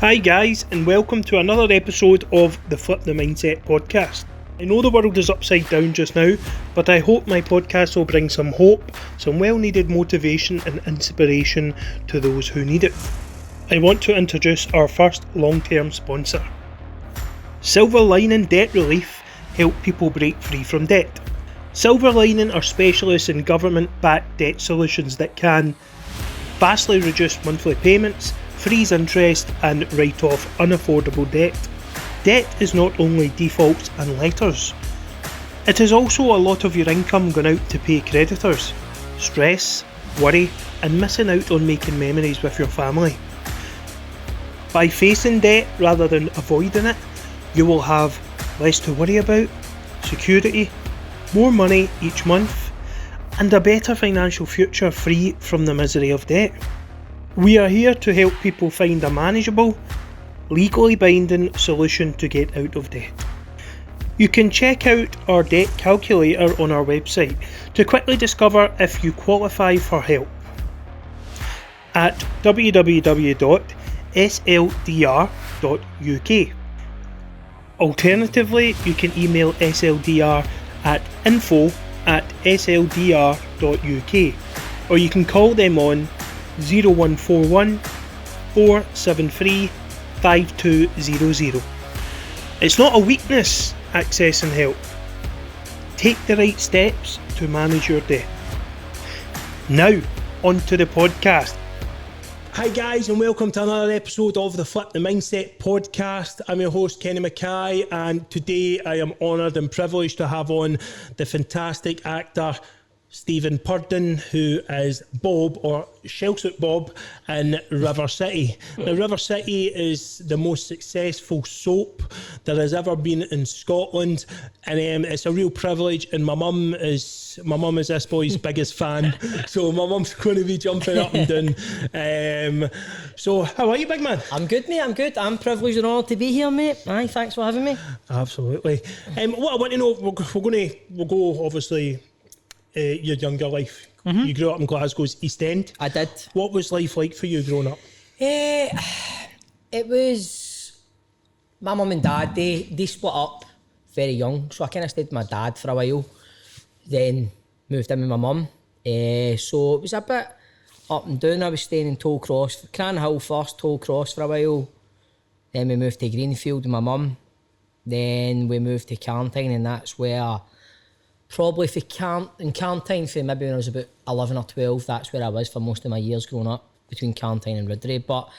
Hi guys, and welcome to another episode of the Flip the Mindset podcast. I know the world is upside down just now, but I hope my podcast will bring some hope, some well-needed motivation and inspiration to those who need it. I want to introduce our first long-term sponsor. Silver Lining Debt Relief help people break free from debt. Silver Lining are specialists in government-backed debt solutions that can vastly reduce monthly payments, freeze interest and write off unaffordable debt. Debt is not only defaults and letters, it is also a lot of your income going out to pay creditors, stress, worry and missing out on making memories with your family. By facing debt rather than avoiding it, you will have less to worry about, security, more money each month and a better financial future free from the misery of debt. We are here to help people find a manageable, legally binding solution to get out of debt. You can check out our debt calculator on our website to quickly discover if you qualify for help at www.sldr.uk. Alternatively, you can email SLDR at info@sldr.uk or you can call them on 0141 473 5200. It's not a weakness accessing help. Take the right steps to manage your debt. Now, on to the podcast. Hi guys, and welcome to another episode of the Flip the Mindset podcast. I'm your host Kenny Mackay, and today I am honoured and privileged to have on the fantastic actor Stephen Purdon, who is Bob, or Shellsuit Bob, in River City. Now, River City is the most successful soap that has ever been in Scotland, and it's a real privilege. And my mum is this boy's biggest fan, so my mum's going to be jumping up and down. So, how are you, big man? I'm good, mate. I'm good. I'm privileged and honoured to be here, mate. Aye, thanks for having me. Absolutely. What I want to know, we'll go obviously. Your younger life. Mm-hmm. You grew up in Glasgow's East End. I did. What was life like for you growing up? It was... My mum and dad, they split up very young, so I kind of stayed with my dad for a while, then moved in with my mum. So it was a bit up and down. I was staying in Tollcross, Cranhill first, Tollcross for a while. Then we moved to Greenfield with my mum. Then we moved to Carntine, and that's where... Probably in Carntine, for maybe when I was about 11 or 12, that's where I was for most of my years growing up, between Carntine and Ridley. But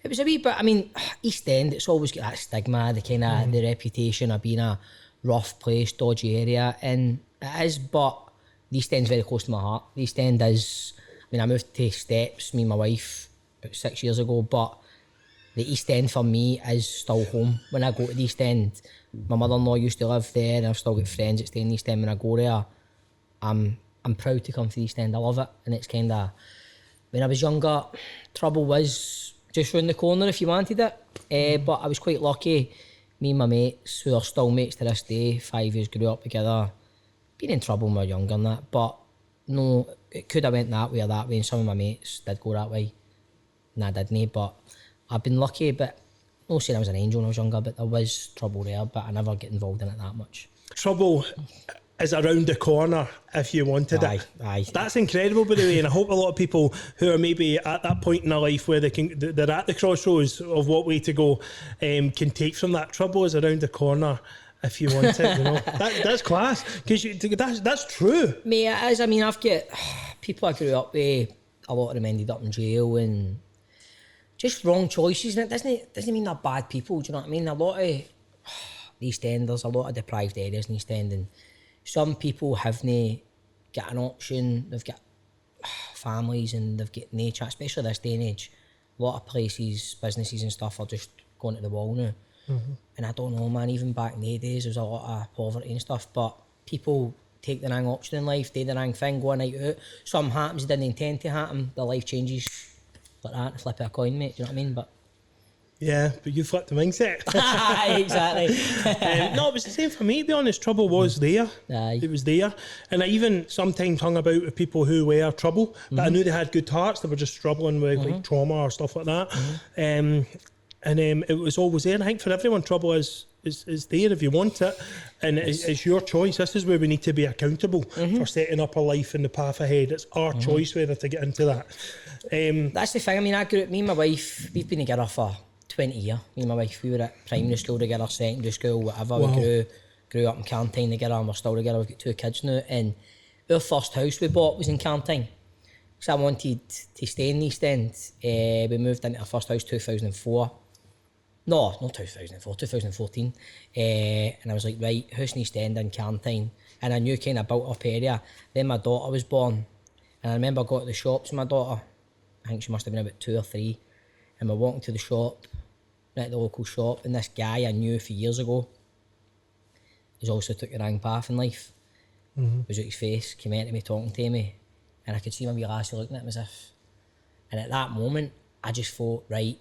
it was a wee bit, East End, it's always got that stigma, the kind of the reputation of being a rough place, dodgy area, and it is, but the East End's very close to my heart. The East End is, I moved to Steps, me and my wife, about 6 years ago, but the East End for me is still home. When I go to the East End, my mother-in-law used to live there, and I've still got friends that stay in the East End. When I go there, I'm proud to come to the East End. I love it, and it's kind of... When I was younger, trouble was just round the corner if you wanted it. But I was quite lucky. Me and my mates, who are still mates to this day, 5 years grew up together, been in trouble when we were younger and that. But no, it could have went that way or that way, and some of my mates did go that way. And I didn't, but I've been lucky, but I'm not saying I was an angel when I was younger, but there was trouble there, but I never get involved in it that much. Trouble is around the corner if you wanted it. Aye. That's incredible, by the way, and I hope a lot of people who are maybe at that point in their life where they're at the crossroads of what way to go can take from that. Trouble is around the corner if you want it, you know. That's class, because that's true. Mate, it is. I've got people I grew up with, a lot of them ended up in jail and just wrong choices, and it doesn't mean they're bad people, do you know what I mean? A lot of the East End, there's a lot of deprived areas in East End, and some people haven't got an option, they've got families and they've got nature, especially this day and age. A lot of places, businesses and stuff are just going to the wall now. Mm-hmm. And I don't know, man, even back in the days, there was a lot of poverty and stuff, but people take the wrong option in life, do the wrong thing, go a night out. Something happens, it didn't intend to happen, their life changes. Like that, flip a coin, mate, do you know what I mean? But yeah, but you flipped the mindset. Exactly. No, it was the same for me, to be honest. Trouble was there. Aye. It was there. And I even sometimes hung about with people who were trouble, but I knew they had good hearts, they were just struggling with like trauma or stuff like that. And it was always there. And I think for everyone, trouble is there if you want it. And it's your choice. This is where we need to be accountable for setting up a life in the path ahead. It's our choice whether to get into that. That's the thing. I mean, me and my wife, we've been together for 20 years. Me and my wife, we were at primary school together, secondary school, whatever. Wow. We grew up in Carntine together, and we're still together. We've got 2 kids now. And our first house we bought was in Carntine. So I wanted to stay in East End. We moved into our first house 2004. No, not 2004, 2014. And I was like, right, house in East End in Carntine. And I knew kind of built up area. Then my daughter was born. And I remember I got to the shops with my daughter. I think she must have been about 2 or 3. And we're walking to the shop, right at the local shop. And this guy I knew for years ago, he's also took the wrong path in life. Was at his face, came out to me, talking to me. And I could see my wee lassie looking at him as if. And at that moment, I just thought, right,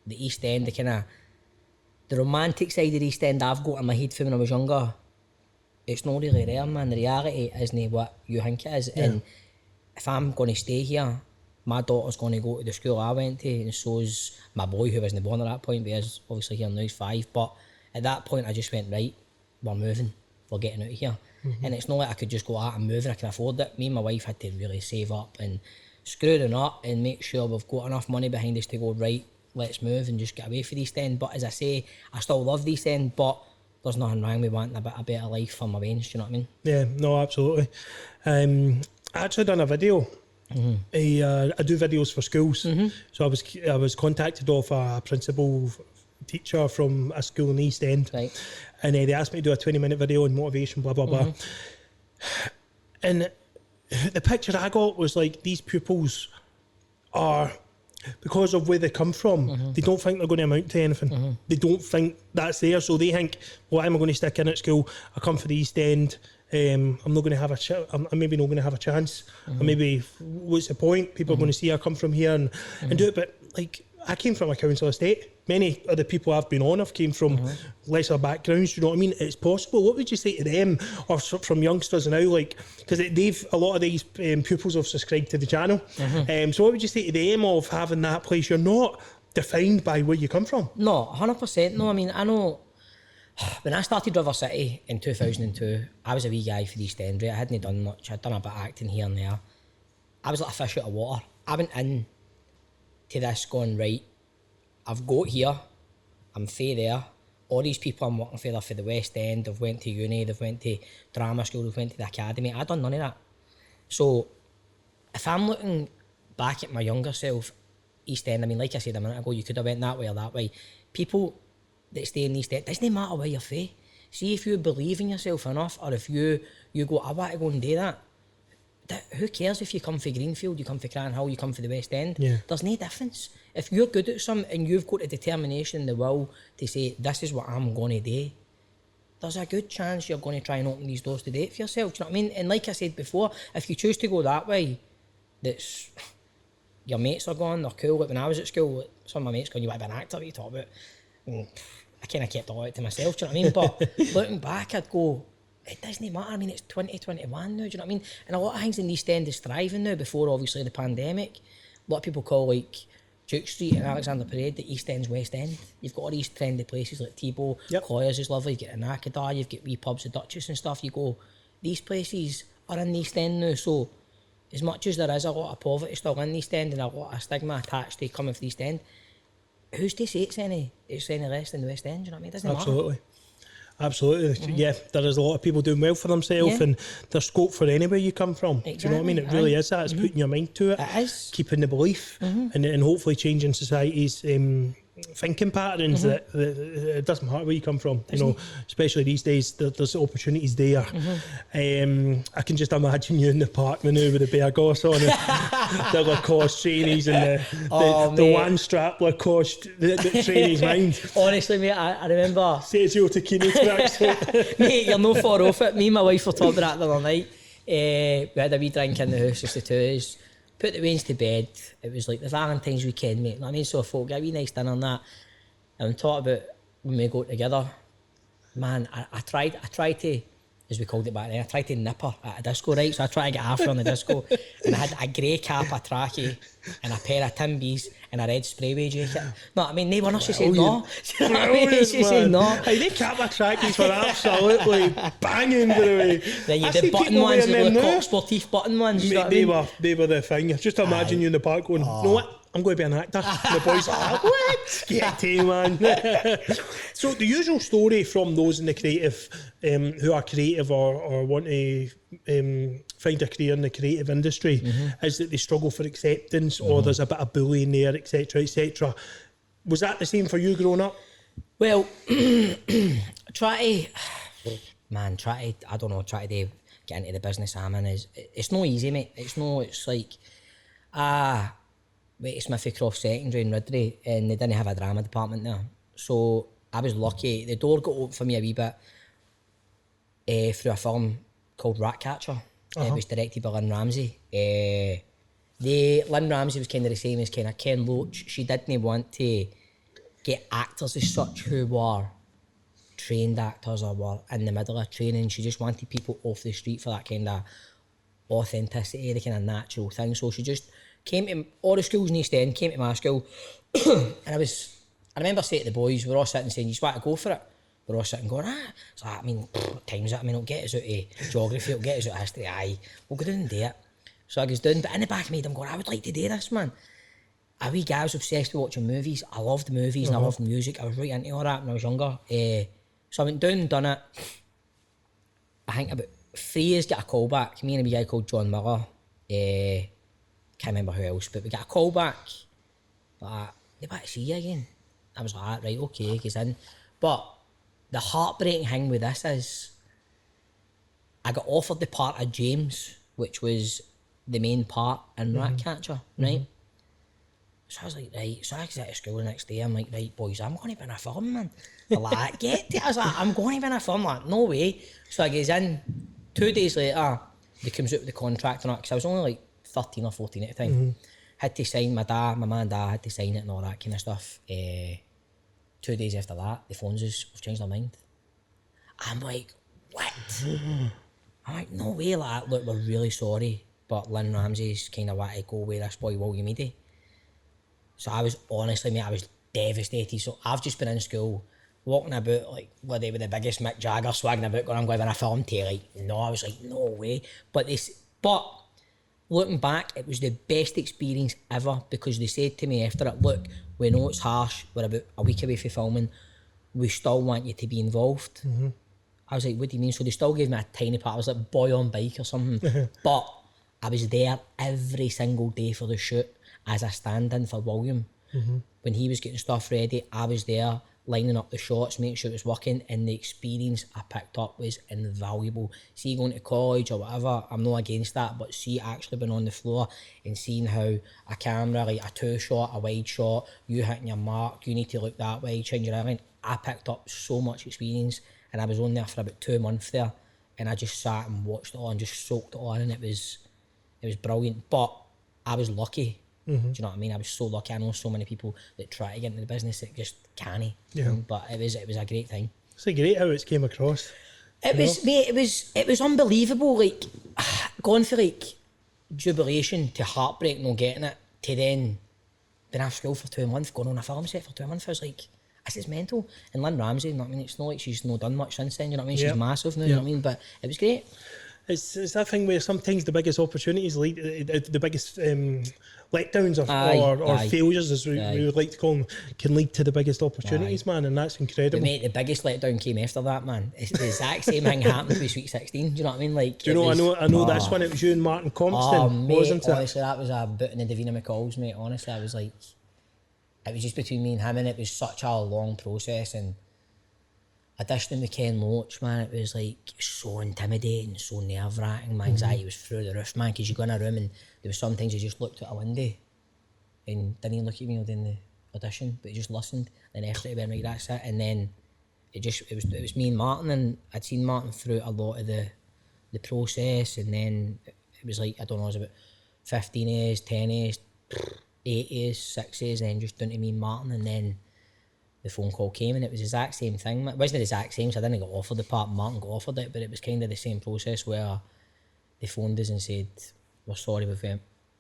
the East End, the romantic side of the East End I've got in my head from when I was younger, it's not really there, man. The reality isn't what you think it is. Yeah. And if I'm going to stay here, my daughter's going to go to the school I went to, and so's my boy, who wasn't born at that point, but he's obviously here now, he's 5. But at that point, I just went, right, we're moving, we're getting out of here. And it's not like I could just go out and move and I can afford it. Me and my wife had to really save up and screw it up and make sure we've got enough money behind us to go, right, let's move and just get away from the East End. But as I say, I still love the East End, but there's nothing wrong with wanting a better life for my veins, do you know what I mean? Yeah, no, absolutely. I actually done a video. I do videos for schools. So I was contacted off a principal teacher from a school in the East End. Right. And they asked me to do a 20-minute video on motivation, blah, blah, blah. And the picture I got was like, these pupils are, because of where they come from, they don't think they're going to amount to anything. They don't think that's there. So they think, well, am I going to stick in at school? I come for the East End. I'm not going to have I'm maybe not going to have a chance. Or maybe, what's the point? People are going to see I come from here and do it. But like, I came from a council estate. Many of the people I've been on have came from lesser backgrounds, you know what I mean? It's possible. What would you say to them, or from youngsters now, like, because a lot of these pupils have subscribed to the channel. So what would you say to them of having that place? You're not defined by where you come from. No, 100%. No, I mean, I know when I started River City in 2002, I was a wee guy for the East End, right? I hadn't done much. I'd done a bit of acting here and there. I was like a fish out of water. I went in to this going, right, I've got here, I'm fair there. All these people I'm working for, they're for the West End, they've went to uni, they've went to drama school, they've went to the academy. I done none of that. So if I'm looking back at my younger self, East End, I mean, like I said a minute ago, you could have went that way or that way. People that stay in East End, it doesn't matter where you're from. See, if you believe in yourself enough, or if you go, I want to go and do that, who cares if you come for Greenfield, you come for Cran Hill, you come for the West End? Yeah. There's no difference. If you're good at something and you've got the determination and the will to say, this is what I'm going to do, there's a good chance you're going to try and open these doors to do it for yourself. Do you know what I mean? And like I said before, if you choose to go that way, that's your mates are going, they're cool. Like when I was at school, some of my mates going, you want to be an actor, what are you talking about? And I kind of kept it all out to myself, do you know what I mean? But looking back, I'd go, it doesn't matter. I mean, it's 2021 now, do you know what I mean? And a lot of things in the East End is thriving now before, obviously, the pandemic. A lot of people call, like, Duke Street and Alexander Parade the East End's West End. You've got all these trendy places like Tebow, Cloyers is lovely, you've got Anakadar, you've got wee pubs, the Duchess and stuff. You go, these places are in the East End now, so as much as there is a lot of poverty still in the East End and a lot of stigma attached to coming from the East End, who's to say it's any less than the West End, do you know what I mean? It doesn't matter. Absolutely. Yeah, there is a lot of people doing well for themselves, and there's scope for anywhere you come from. Exactly. Do you know what I mean? It really is that. It's putting your mind to it. It is. Keeping the belief and hopefully changing society's thinking patterns that it doesn't matter where you come from. You know, especially these days, there's opportunities there. I can just imagine you in the park now with the bear goss on it, the Lacoste trainees and the one strap Lacoste that trainees mind. Honestly, mate, I remember. Sergio Tacchini tracks. Mate, you're no far off it. Me and my wife were talking about that the other night. We had a wee drink in the house, just the two of us. Put the Waynes to bed. It was like the Valentine's weekend, mate. You know what I mean? So I thought, get a wee nice dinner and that. And we talked about when we go together. Man, I tried to as we called it back then. I tried to nip her at a disco, right? So I tried to get after her on the disco, and I had a grey cap, a trackie, and a pair of Timbies, and a red sprayway jacket. No, I mean, they were not. She said no. You know what I mean? She said no. Hey, they cap my trackies were absolutely banging, by the way. Then you the button ones, the cock sportif button ones. Mate, they were the thing. Just imagine you in the park going, you know what? I'm going to be an actor. And the boys are like, what? Get to you, man. So the usual story from those in the creative, who are creative or want to find a career in the creative industry, is that they struggle for acceptance, or there's a bit of bullying there, etc., etc. Was that the same for you growing up? Well, try to get into the business I'm in it's no easy, mate. It's like, it's Smithy Croft Secondary in Ridley, and they didn't have a drama department there. So I was lucky. The door got open for me a wee bit through a film called Ratcatcher. It was directed by Lynn Ramsey. Lynn Ramsey was kind of the same as kind of Ken Loach. She didn't want to get actors as such who were trained actors or were in the middle of training. She just wanted people off the street for that kind of authenticity, the kind of natural thing. So she just came to all the schools in East End, came to my school, and I remember saying to the boys, we're all sitting saying, you just want to go for it? We're all sitting going, So I mean, what time's it? I mean, it'll get us out of geography, it'll get us out of history, we'll go down and do it. So I goes down, but in the back of me, I'm going, I would like to do this, man. A wee guy was obsessed with watching movies. I loved movies and I loved music. I was right into all that when I was younger. So I went down and done it. I think about 3 years got a call back. Me and a wee guy called John Miller. Can't remember who else, but we got a call back. They want to see you again. I was like, right, okay, he's in. But the heartbreaking thing with this is I got offered the part of James, which was the main part in Ratcatcher, right? So I was like, right, so I was at school the next day, I'm like, right, boys, I'm going to be in a film, man. They're like, get it? I was like, I'm going to be in a film, like, no way. So I goes in, 2 days later, they comes out with the contract and that, because I was only like 13 or 14 at the time. Had to sign, my mum and dad had to sign it and all that kind of stuff. 2 days after that, the phones us, we've changed our mind. I'm like, what? I'm like, no way, like, look, we're really sorry, but Lynn Ramsey's kind of wanted to go with this boy William Eady. So I was, honestly, mate, I was devastated. So I've just been in school, walking about like bloody with the biggest Mick Jagger swagging about going, I'm going to win a film to, like, no, I was like, no way. But looking back, it was the best experience ever, because they said to me after it, look, we know it's harsh, we're about a week away from filming, we still want you to be involved. I was like, what do you mean? So they still gave me a tiny part. I was like boy on bike or something. But I was there every single day for the shoot as a stand-in for William. When he was getting stuff ready, I was there lining up the shots, making sure it was working, and the experience I picked up was invaluable. See, going to college or whatever, I'm not against that, but see actually being on the floor and seeing how a camera, like a 2-shot, a wide shot, you hitting your mark, you need to look that way, change your line. I picked up so much experience, and I was on there for about 2 months there, and I just sat and watched it all and just soaked it all in. It was brilliant, but I was lucky. Do you know what I mean? I was so lucky. I know so many people that try to get into the business that just can't. But it was a great thing. It's great how it came across. It was unbelievable. Like, going for like jubilation to heartbreak, not getting it, to then been off school for 2 months, going on a film set for 2 months. I was like, this is mental. And Lynn Ramsey, you know what I mean? It's not like she's not done much since then. You know what I mean? She's massive now. You know what I mean? But it was great. It's that thing where sometimes the biggest opportunities lead, the biggest letdowns or failures, as we would like to call them, can lead to the biggest opportunities, man, and that's incredible. But mate, the biggest letdown came after that, man. It's the exact same thing happened with Sweet 16. Do you know what I mean? Like, do you know? I know this one. It was you and Martin Compston, wasn't it? Honestly, that was a boot in the Davina McCall's, mate. Honestly, I was like, it was just between me and him, and it was such a long process. And auditioning with Ken Loach, man, it was like so intimidating, so nerve-wracking. My anxiety was through the roof, man, because you go in a room and there was sometimes you just looked out a window and didn't even look at me during the audition, but you just listened. Then after it went, right, that's it. And then it was me and Martin, and I'd seen Martin through a lot of the process, and then it was like, I don't know, it was about 15 A's, 10 A's, 8 A's, 6 A's, and then just down to me and Martin, and then the phone call came, and it was the exact same thing. It wasn't the exact same, so I didn't get offered the part. Martin got offered it, but it was kind of the same process where they phoned us and said, we're sorry with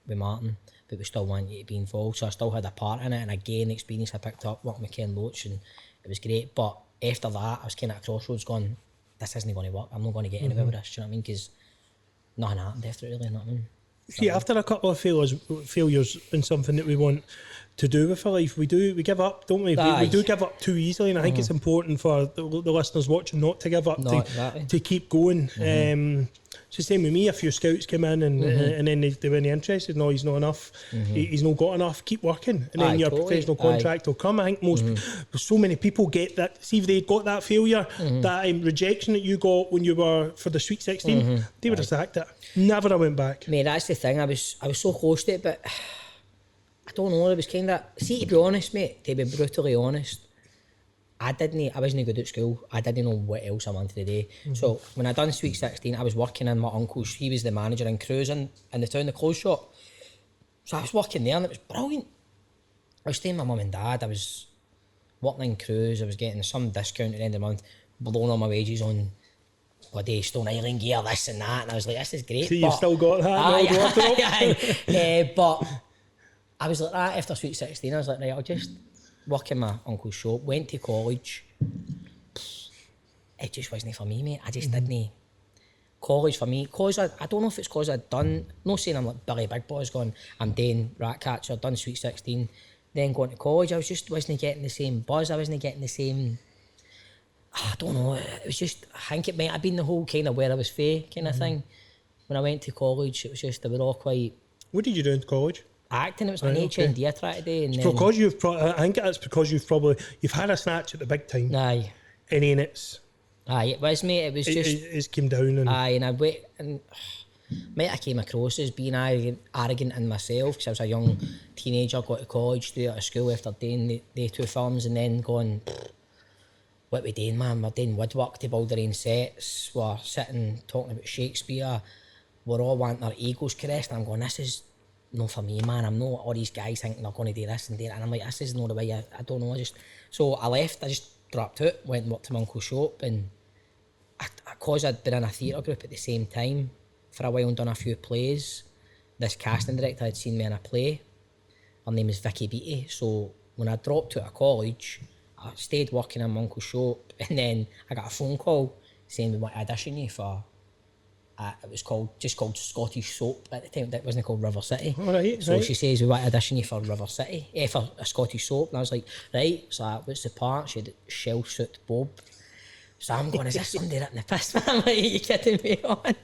Martin, but we still want you to be involved. So I still had a part in it, and again, the experience I picked up working with Ken Loach, and it was great. But after that, I was kind of at a crossroads going, this isn't going to work. I'm not going to get anywhere with this, do you know what I mean? Because nothing happened after it, really, you know what I mean? See, after a couple of failures in something that we want to do with our life, we give up, don't we? We do give up too easily, and I think it's important for the listeners watching not to give up, to keep going. It's the same with me. A few scouts come in and then they weren't interested. No, he's not enough. He's not got enough. Keep working, and then your professional contract will come. I think so many people get that. See, if they got that failure, that rejection that you got when you were for the Sweet 16, they would have sacked it. Never I went back. Mate, that's the thing. I was so close to it, but I don't know. It was kind of, see, to be honest, mate, to be brutally honest, I wasn't good at school. I didn't know what else I wanted to do. So when I done Sweet 16, I was working in my uncle's. He was the manager in Cruise in the town, the clothes shop. So I was working there, and it was brilliant. I was staying with my mum and dad. I was working in Cruise. I was getting some discount at the end of the month, blowing all my wages on bloody Stone Island gear, this and that. And I was like, this is great. So you've still got that? But I was like that after Sweet 16. I was like, right, I'll just work in my uncle's shop. Went to college. It just wasn't for me, mate. I just didn't. College for me, cause I don't know if it's cause I'd done, not saying I'm like Billy Big Boys going, I'm doing Ratcatcher, done Sweet 16, then going to college, I wasn't getting the same buzz, I wasn't getting the same, I don't know, it was just, I think it might have been the whole kind of where I was fae kind of thing. When I went to college, it was just, they were all quite... What did you do in college? Acting. It was an HND I tried to do. And because I think it's because you've had a snatch at the big time. Aye. And then it's... Aye, it was, mate. It was just... It came down and... Aye, and I wait... And, mate, I came across as being arrogant in myself, because I was a young teenager, got to college, straight out of school after doing the two films, and then going, what we doing, man? We're doing woodwork to build our own sets, we're sitting talking about Shakespeare, we're all wanting our egos caressed, and I'm going, this is not for me, man. I'm not all these guys thinking they're going to do this and do that, and I'm like, this is not the way. I don't know. So I left. I just dropped out, went and worked in my uncle's shop, and because I'd been in a theatre group at the same time for a while and done a few plays, this casting director had seen me in a play. Her name is Vicky Beattie. So when I dropped out of college, I stayed working in my uncle's shop, and then I got a phone call saying we want to audition you for. It was called Scottish Soap at the time. That wasn't called River City. So she says, we want to audition you for River City, for a Scottish Soap. And I was like, right. So what's the part? She had Shell Suit Bob. So I'm going, is this somebody written the piss, man? I'm like, are you kidding me on? I'm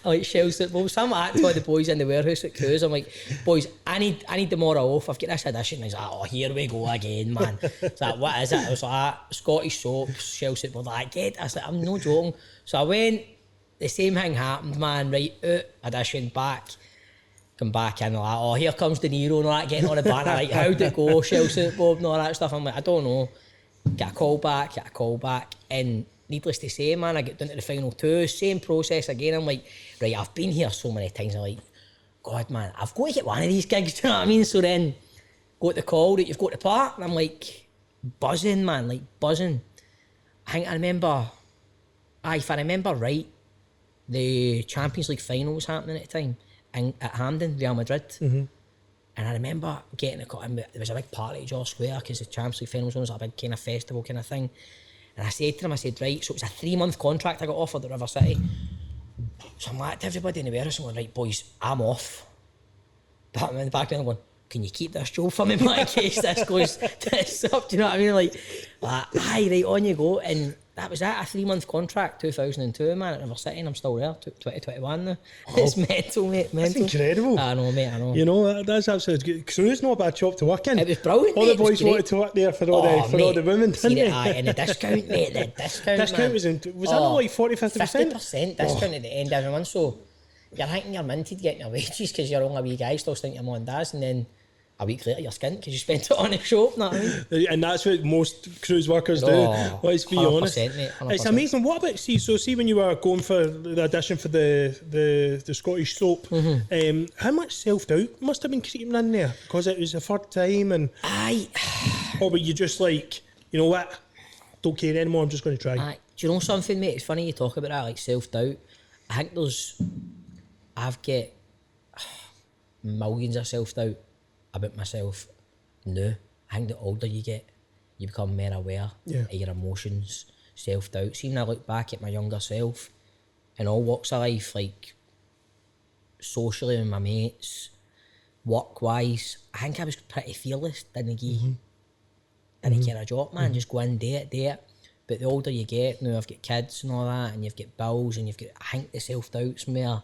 like, Shell Suit Bob. So I'm acting with the boys in the warehouse at Cruise. I'm like, boys, I need tomorrow off. I've got this audition. And he's like, oh, here we go again, man. It's like, what is it? I was like, Scottish Soap, Shell Suit Bob. I was like, I'm no joking. So I went. The same thing happened, man, right out, audition, back, come back in, like, oh, here comes De Niro and all that, getting on the banner, like, how'd it go, Shell Suit Bob and all that stuff. I'm like, I don't know. Get a call back, and needless to say, man, I get down to the final two, same process again. I'm like, right, I've been here so many times, I'm like, God, man, I've got to get one of these gigs, do you know what I mean? So then, got the call that you've got the part, and I'm like, buzzing, man, like, buzzing. I think I remember, if I remember right, the Champions League final was happening at the time at Hampden, Real Madrid. And I remember getting there was a big party at George Square because the Champions League final was a big kind of festival kind of thing. And I said to them, right, so it was a 3-month contract I got offered at River City. So I'm like to everybody in the warehouse, I'm going, right, boys, I'm off. But I'm in the back there, I'm going, can you keep this job for me, in case this goes tits up, do you know what I mean? Like, aye, right, on you go. And that was that, a 3-month contract, 2002, man, at River City, and I'm still there, 2021 now. It's mental, mate, mental. That's incredible. I know, mate, I know. You know, that's absolutely good. Cruise not a bad shop to work in. It was brilliant, all mate, the boys wanted to work there for all the women, didn't they? And the discount, mate, the discount, man. Was that not like 40-50%? 50% discount at the end of every month, so you're thinking you're minted getting your wages because you're only a wee guy, still staying your mum and dad's, and then a week later you're skint because you spent it on the shop, know what I mean? And that's what most cruise workers do, let's be honest. Mate, it's amazing. What about, see when you were going for the audition for the Scottish Soap, how much self-doubt must have been creeping in there? Because it was the third time and... Aye. Or were you just like, you know what, don't care anymore, I'm just going to try. Do you know something, mate? It's funny you talk about that, like self-doubt. I think I've got millions of self-doubt about myself now. I think the older you get, you become more aware of your emotions, self-doubt. See, when I look back at my younger self, in all walks of life, like socially with my mates, work-wise, I think I was pretty fearless, didn't get a job, man, just go in, do it. But the older you get, now I've got kids and all that, and you've got bills, and I think the self-doubt's more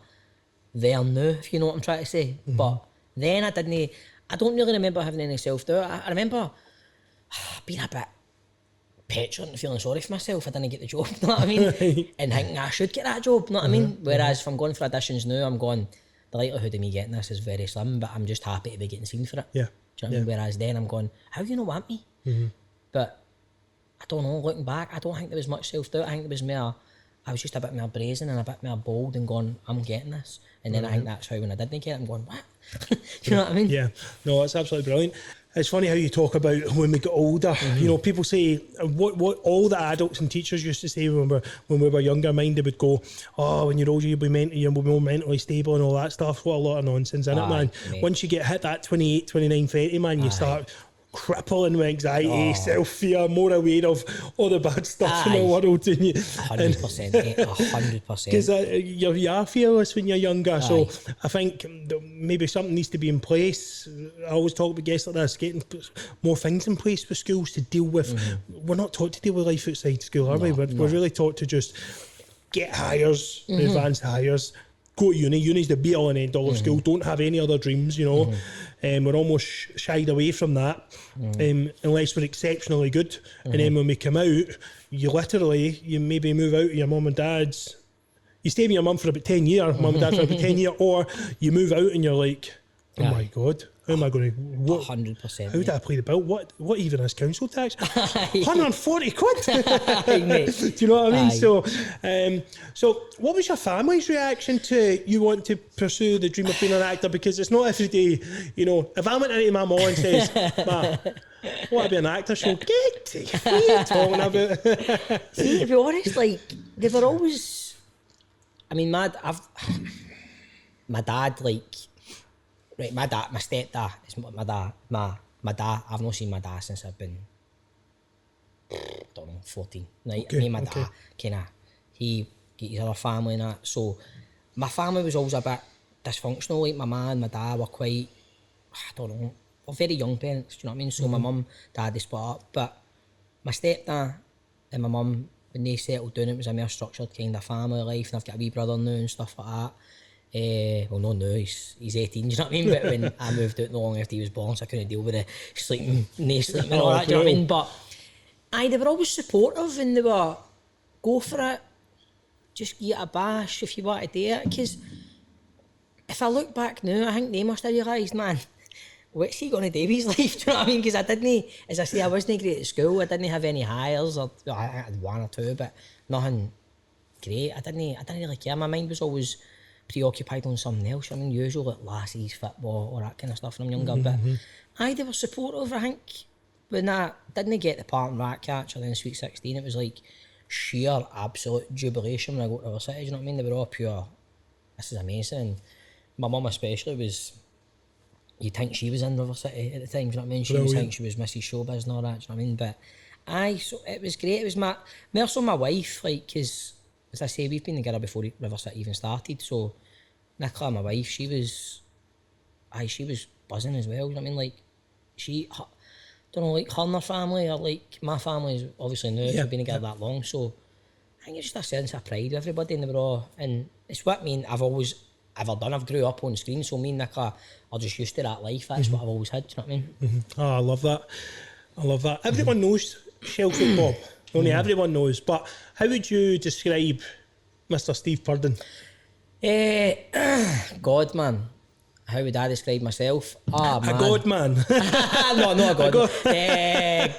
there now, if you know what I'm trying to say. But then I don't really remember having any self-doubt. I remember being a bit petulant and feeling sorry for myself. I didn't get the job, you know what I mean? And thinking I should get that job, you know what I mean? Whereas if I'm going for auditions now, I'm going, the likelihood of me getting this is very slim, but I'm just happy to be getting seen for it. Yeah. Do you know what I mean? Whereas then I'm going, how do you not want me? But I don't know, looking back, I don't think there was much self-doubt. I think there was more, I was just a bit more brazen and a bit more bold and going, I'm getting this. And then I think that's how when I didn't get it, I'm going, what? Do you know what I mean? Yeah, no, that's absolutely brilliant. It's funny how you talk about when we get older. You know, people say what all the adults and teachers used to say when we were younger minded would go, oh, when you're older you'll be more mentally stable and all that stuff. What a lot of nonsense, isn't it, man? Mate. Once you get hit that 28, 29, 30, man, you start crippling with anxiety, self-fear, more aware of all the bad stuff in the world. And 100%, 100%. Because you are fearless when you're younger. So I think maybe something needs to be in place. I always talk about guests like this, getting more things in place for schools to deal with. We're not taught to deal with life outside school, are we? We're really taught to just get hires, advanced hires, go to uni. Uni's the be all and end all of school. Don't have any other dreams, you know. We're almost shied away from that unless we're exceptionally good. And then when we come out, you maybe move out of your mum and dad's. You stay with your mum for about 10 years, mum and dad for about 10 years, or you move out and you're like, oh my God, how am I going to... 100%. How did I play the bill? What even is council tax? 140 quid! Do you know what I mean? So what was your family's reaction to you want to pursue the dream of being an actor? Because it's not every day, you know, if I went into my mum and says, Ma, I want to be an actor, she'll get to what are you talking about? See, to be honest, like, they were always... I mean, my dad, like... Right, my stepdad is my dad. My dad, I've not seen my dad since I've been, I don't know, 14. Right? Me and my dad, he got his other family and that. So my family was always a bit dysfunctional. Like my mum and my dad were quite, I don't know, were very young parents, do you know what I mean? So my mum, dad, they split up. But my stepdad and my mum, when they settled down, it was a more structured kind of family life. And I've got a wee brother now and stuff like that. Well, no, he's 18, do you know what I mean? But when I moved out not long after he was born, so I couldn't deal with the sleeping and all that, do you know what I mean? But they were always supportive and they were, go for it, just give it a bash if you want to do it. Because if I look back now, I think they must have realised, man, what's he going to do with his life, do you know what I mean? Because I didn't, as I say, I wasn't great at school, I didn't have any hires, or I had one or two, but nothing great. I didn't really care, my mind was always preoccupied on something else. I mean, usual like lassies, football, all that kind of stuff when I'm younger. But they were supportive. I think when I didn't get the part in Ratcatch or then Sweet 16, it was like sheer absolute jubilation when I got to River City. Do you know what I mean? They were all pure, this is amazing. And my mum especially was, you'd think she was in River City at the time. Do you know what I mean? She was think she was Mrs. Showbiz and all that. Do you know what I mean? But so it was great. It was more so my wife, like, because as I say, we've been together before River City even started, so Nicola, my wife, she was buzzing as well, you know what I mean? Like, don't know, like her and her family, or like my family is obviously new, we've been together that long, so I think it's just a sense of pride with everybody, and they were all, and it's what I've always ever done. I've grew up on screen, so me and Nicola are just used to that life. That's what I've always had, do you know what I mean? Oh, I love that. Everyone knows Shellfoot Bob. Only everyone knows, but how would you describe Mr. Steve Purdon? God, man. How would I describe myself? Man. A god man? No, not a god.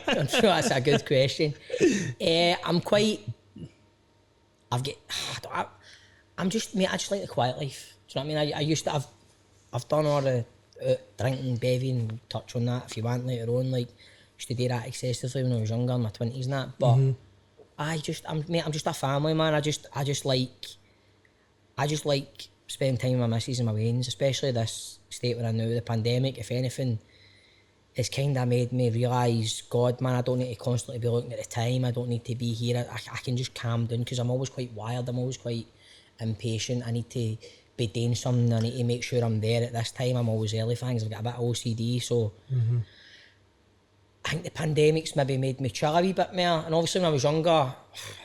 I'm sure that's a good question. I just like the quiet life. Do you know what I mean? I've done all the drinking, bevying, touch on that if you want later on. Like, used to do that excessively when I was younger, in my 20s and that, but I'm just a family man. I just like spending time with my missus and my wains, especially this state we're in now, the pandemic. If anything, it's kind of made me realise, God, man, I don't need to constantly be looking at the time. I don't need to be here. I can just calm down, because I'm always quite wired. I'm always quite impatient. I need to be doing something. I need to make sure I'm there at this time. I'm always early for things. I've got a bit of OCD, so I think the pandemic's maybe made me chill a wee bit more. And obviously when I was younger,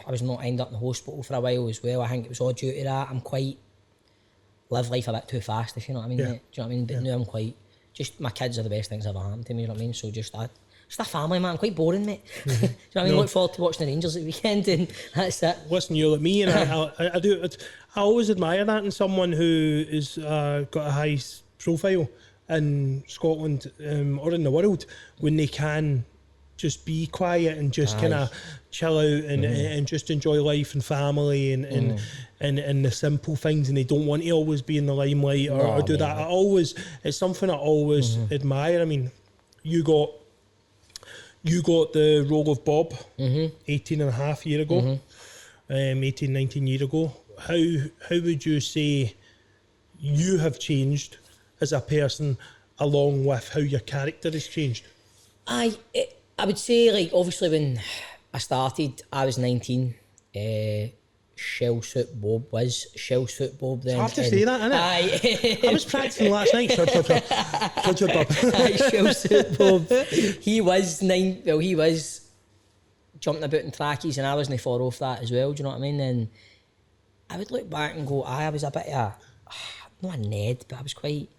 I was not ended up in the hospital for a while as well. I think it was all due to that. I'm quite live life a bit too fast, if you know what I mean, mate. Do you know what I mean? But now I'm quite, just my kids are the best things ever happened to me, you know what I mean? So just a family, man. I'm quite boring, mate. Do you know what I mean? Look forward to watching the Rangers at the weekend, and that's it. Listen, you're like me, and I do. I always admire that in someone who is got a high profile in Scotland or in the world, when they can just be quiet and just kind of chill out and just enjoy life and family and the simple things, and they don't want to always be in the limelight or do that. It's something I always admire. I mean, you got the role of Bob 18 and a half year ago, 18, 19 years ago. How would you say you have changed as a person, along with how your character has changed? I would say, like, obviously when I started, I was 19. Shell Suit Bob was Shell Suit Bob then. It's hard to say that, isn't it? I was practicing last night. Shell Suit Bob. He was jumping about in trackies, and I was in the far off that as well, do you know what I mean? And I would look back and go, I was a bit of not a Ned, but I was quite,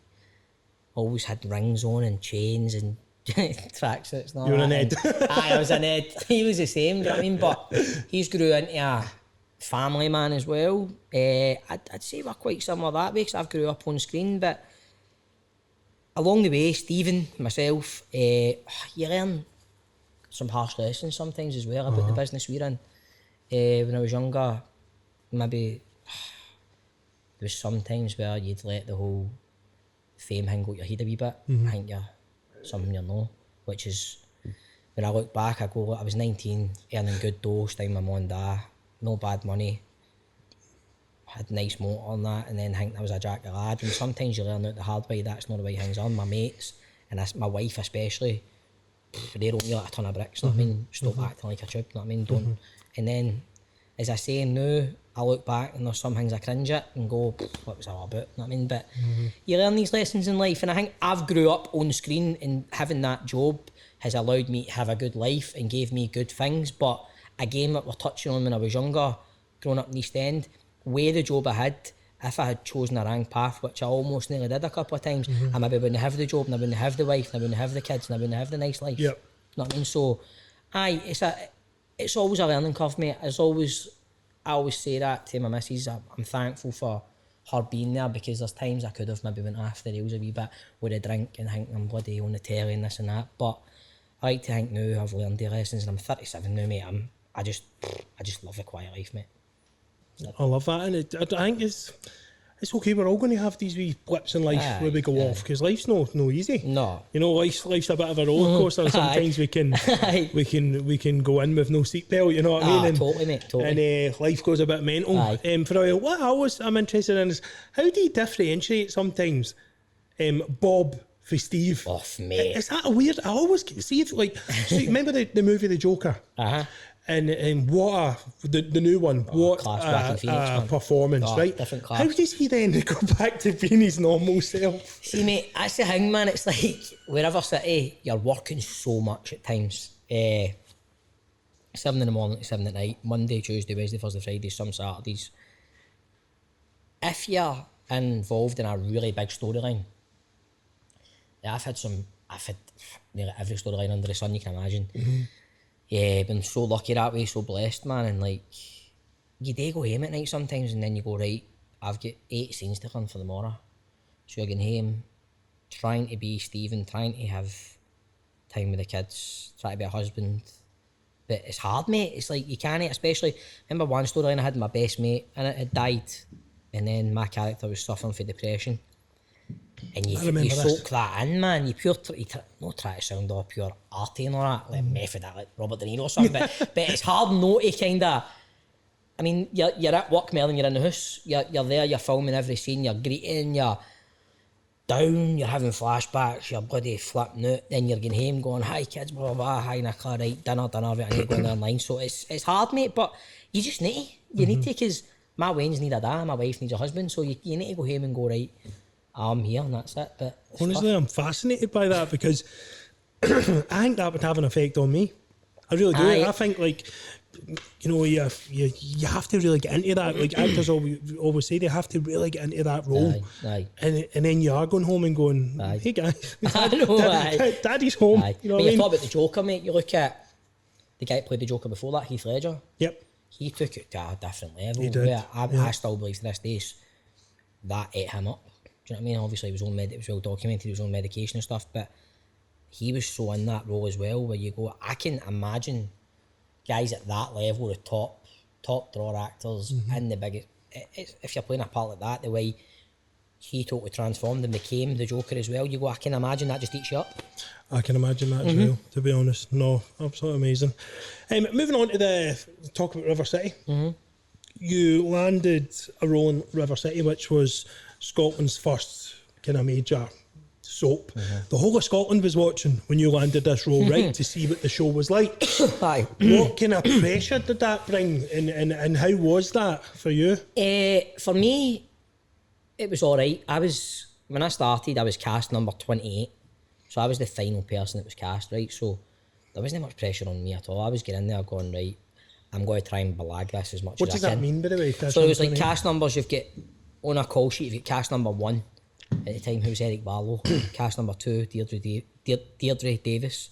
always had rings on and chains and tracksuits. You were a Ned. I was a Ned. He was the same, do you know what I mean? But he's grew into a family man as well. I'd say we're quite similar that way, because I've grew up on screen, but along the way, Stephen, myself, you learn some harsh lessons sometimes as well about the business we're in. When I was younger, maybe there was some times where you'd let the whole fame thing go to your head a wee bit. I think you're something you know, which is, when I look back, I go, I was 19, earning good dough, staying with my mum and dad, no bad money, had nice motor and that, and then think I was a jack of lads. And sometimes you learn out the hard way that's not the way things are. My mates, and my wife especially, they roll me like a ton of bricks, you know what I mean? Stop acting like a tube, you know what I mean? Don't. And then, as I say now, I look back and there's some things I cringe at and go, what was that all about, you know what I mean? But you learn these lessons in life, and I think I've grew up on screen, and having that job has allowed me to have a good life and gave me good things. But again, what we're touching on when I was younger, growing up in East End, with the job I had, if I had chosen a wrong path, which I almost nearly did a couple of times, I maybe wouldn't have the job, and I wouldn't have the wife, and I wouldn't have the kids, and I wouldn't have the nice life. Yep. You know what I mean? So, it's always a learning curve, mate. I always say that to my missus. I'm thankful for her being there, because there's times I could have maybe went off the rails a wee bit with a drink and think I'm bloody on the telly and this and that. But I like to think now I've learned the lessons, and I'm 37 now, mate. I just love the quiet life, mate. I love that, and I think it's okay. We're all going to have these wee blips in life where we go off, because life's no easy. No, you know, life's a bit of a roller coaster. Sometimes we can go in with no seatbelt. You know what I mean? And, totally, mate. Totally. And life goes a bit mental. For a while, what I'm interested in is, how do you differentiate sometimes Bob for Steve? Off, mate. Is that a weird? I always see it like. So remember the movie The Joker? And what the new one, what a performance, right? Different class. How does he then go back to being his normal self? See, mate, that's the thing, man. It's like, wherever city, you're working so much at times. 7 in the morning to 7 at night, Monday, Tuesday, Wednesday, Thursday, Friday, some Saturdays. If you're involved in a really big storyline, I've had nearly every storyline under the sun you can imagine. Yeah, been so lucky that way, so blessed, man. And like, you do go home at night sometimes, and then you go, right, I've got 8 scenes to run for tomorrow. So you're going home, trying to be Stephen, trying to have time with the kids, trying to be a husband. But it's hard, mate. It's like, you can't, especially, remember one storyline I had, my best mate, and it had died. And then my character was suffering from depression. And you soak that in, man. You not try to sound all pure arty and all that, like method, like Robert De Niro or something, but it's hard not to kind of, I mean, you're at work, Merlin, you're in the house, you're there, you're filming every scene, you're greeting, you're down, you're having flashbacks, you're bloody flipping out, then you're getting home going, hi kids, blah, blah, blah, hi Nicola, right, dinner, right, I need to go in there online. So it's hard, mate, but you just need to. You need to, because my Waynes need a dad, my wife needs a husband, so you need to go home and go, right, I'm here and that's it. But honestly, I'm fascinated by that, because I think that would have an effect on me. I really do. I think, like, you know, you have to really get into that. Like actors always say, they have to really get into that role. And then you are going home and going, hey guys, Daddy's home. You know what I mean? You talk about the Joker, mate. You look at the guy that played the Joker before that, Heath Ledger. Yep. He took it to a different level. He did. I still believe to this day that ate him up. Do you know what I mean? Obviously, it was well documented, he was on medication and stuff, but he was so in that role as well, where you go, I can imagine guys at that level, the top drawer actors in the biggest, if you're playing a part like that, the way he totally transformed and became the Joker as well, you go, I can imagine that just eats you up. I can imagine that as well, to be honest. No, absolutely amazing. Moving on to talk about River City. You landed a role in River City, which was Scotland's first kind of major soap. The whole of Scotland was watching when you landed this role, right, to see what the show was like. What kind of pressure did that bring, and how was that for you? For me, it was all right. When I started, I was cast number 28, so I was the final person that was cast, right? So there wasn't much pressure on me at all. I was getting in there going, right, I'm going to try and belag this as much as I can. What does that mean, by the way? So it was like cast numbers, you've got, on a call sheet, you've got cast number 1, at the time, who was Eric Barlow, cast number 2, Deirdre Davis.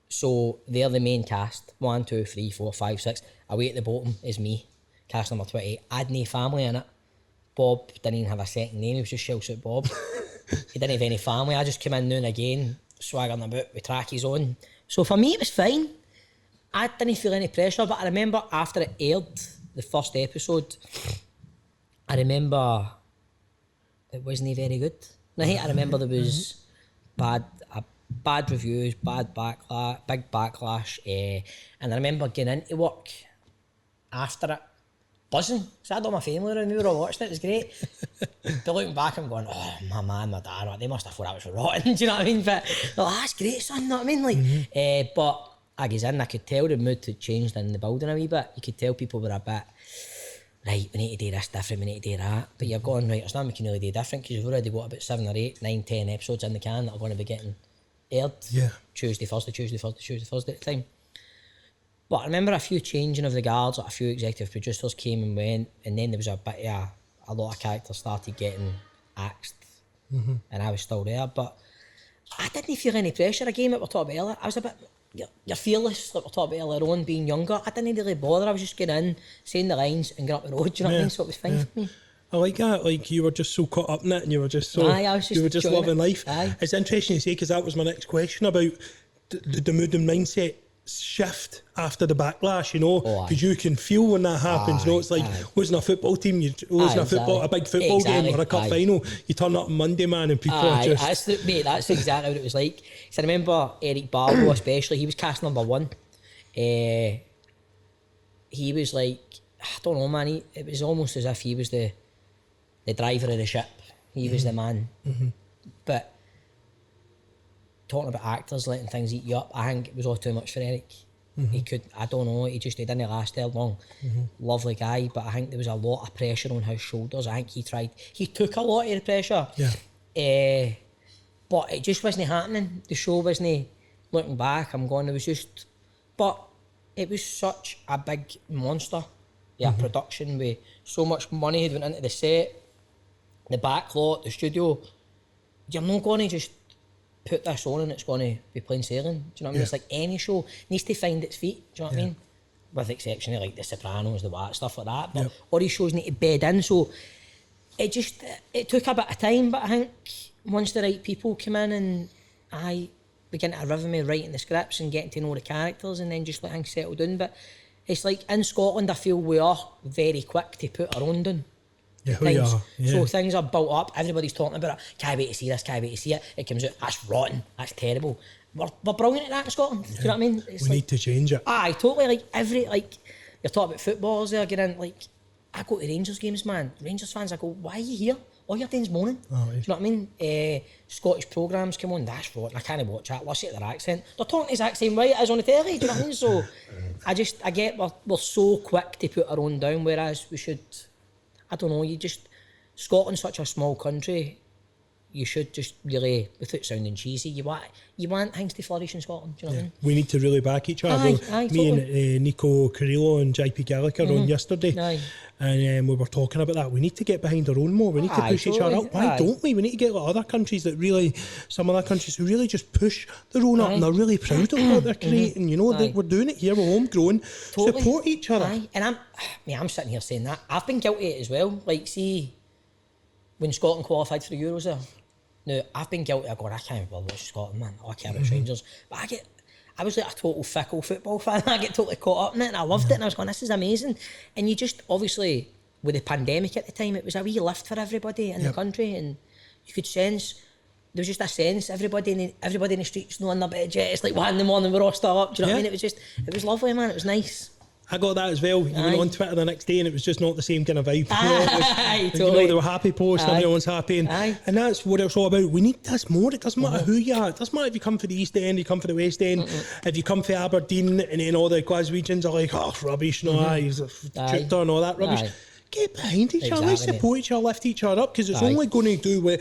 So they're the main cast, 1, 2, 3, 4, 5, 6. Away at the bottom is me, cast number 28. I had no family in it. Bob didn't even have a second name, he was just Shell Suit Bob. He didn't have any family. I just came in now and again, swaggering about with trackies on. So for me, it was fine. I didn't feel any pressure, but I remember after it aired, the first episode, I remember it wasn't very good. Right? I remember there was bad reviews, big backlash, and I remember getting into work after it, buzzing. So I had all my family around, we were all watching it, it was great. But looking back, I'm going, oh, my man, my dad, they must have thought I was rotten, do you know what I mean? But oh, that's great, son, you know what I mean? Like, but I was in, I could tell the mood had changed in the building a wee bit. You could tell people were a bit, right, we need to do this different, we need to do that. But you're going, right, there's nothing we can really do different, because you've already got about 7 or 8, 9, 10 episodes in the can that are going to be getting aired. Tuesday, Thursday at the time. But I remember a few changing of the guards, like a few executive producers came and went, and then there was a lot of characters started getting axed, and I was still there. But I didn't feel any pressure. Again, like we're talking about earlier, I was a bit, you're fearless, like we're talking about earlier on, being younger. I didn't really bother, I was just getting in, saying the lines and getting up the road, do you know what I mean? So it was fine for me. I like that, like you were just so caught up in it, and you were just so, you were just loving life. It's interesting to say, because that was my next question about the mood and mindset shift after the backlash, you know, because you can feel when that happens. You know, it's like losing a football team, you losing a big football game or a cup final. You turn up on Monday, man, and people are just. That's exactly what it was like. So I remember Eric Barlow, especially. He was cast number 1. He was like, I don't know, man. It was almost as if he was the driver of the ship. He was the man. But talking about actors letting things eat you up, I think it was all too much for Eric. He didn't last there long. Lovely guy, but I think there was a lot of pressure on his shoulders. I think he took a lot of the pressure. But it just wasn't happening. The show wasn't, looking back, I'm going, but it was such a big monster. Production with so much money had went into the set, the back lot, the studio. You're not going to just put this on and it's going to be plain sailing. Do you know what I mean? It's like any show needs to find its feet. Do you know what I mean? With the exception of like The Sopranos, The What, stuff like that. But all these shows need to bed in. So it took a bit of time, but I think once the right people come in and I begin to rhythm me writing the scripts and getting to know the characters, and then just let things settle down. But it's like in Scotland, I feel we are very quick to put our own down. Yeah, So things are built up, everybody's talking about it, can't wait to see this, can't wait to see it. It comes out, that's rotten, that's terrible. We're brilliant at that in Scotland, do you know what I mean? We need to change it. Aye, totally, you're talking about footballers there, getting I go to Rangers games, man. Rangers fans, I go, why are you here? All you're doing is moaning. Oh, do you know what I mean? Scottish programmes come on, that's rotten, I can't watch that, listen to their accent. They're talking the exact same way as on the telly, do you know what I mean? So, I get we're so quick to put our own down, whereas we should, I don't know, Scotland's such a small country, you should just really, without sounding cheesy, you want things to flourish in Scotland, do you know what I mean? We need to really back each other. Aye, Me totally. and Nico Carrillo and JP Gallagher on yesterday, and we were talking about that. We need to get behind our own more. We need to push each other up. Why don't we? We need to get other countries that really, some other countries who really just push their own up and they're really proud of what they're creating. You know, we're doing it here, we're homegrown. Totally. Support each other. Aye. And I'm sitting here saying that. I've been guilty of it as well. Like, see, when Scotland qualified for the Euros there, now, I've been guilty of going, I can't even watch Scotland, man. I care about Rangers. But I was like a total fickle football fan. I get totally caught up in it and I loved it and I was going, this is amazing. And you just, obviously, with the pandemic at the time, it was a wee lift for everybody in the country and you could sense, there was just a sense, everybody in the streets knowing their budget. It's like 1 in the morning, we're all still up. Do you know what I mean? It was lovely, man. It was nice. I got that as well. You went on Twitter the next day and it was just not the same kind of vibe. Totally. They were happy posts, everyone's happy. And that's what it's all about. We need this more. It doesn't matter who you are. It doesn't matter if you come from the East End, you come from the West End, if you come from Aberdeen and then all the Glaswegians are like, oh, rubbish, he's a shooter and all that rubbish. Get behind each other, let's support each other, lift each other up, because it's only going to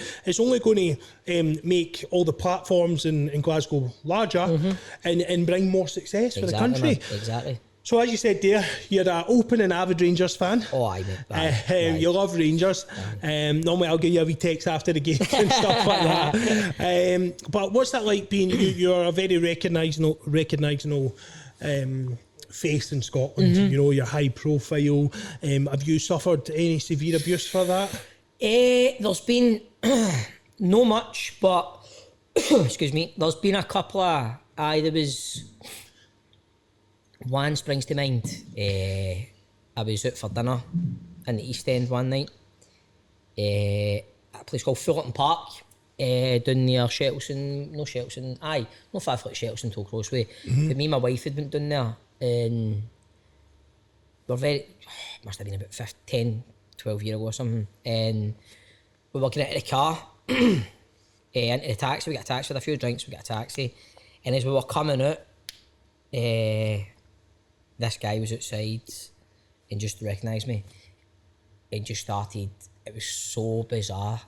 make all the platforms in Glasgow larger and bring more success for the country. Man. Exactly. So as you said there, you're an open and avid Rangers fan. Oh, I mean, you love Rangers. Normally I'll give you a wee text after the game and stuff like that. But what's that like being, you're a very recognisable face in Scotland, you know, you're high profile. Have you suffered any severe abuse for that? There's been, no much, but, excuse me, there's been a couple of, there was... One springs to mind. I was out for dinner in the East End one night. At a place called Fullerton Park, down near Shettleston, not far from Shettleston till Crossway. But me and my wife had went down there and we're must have been about 10, 12 years ago or something. And we were getting into the car, into the taxi. We got a taxi with a few drinks, we got a taxi. And as we were coming out, this guy was outside and just recognised me and just started, it was so bizarre.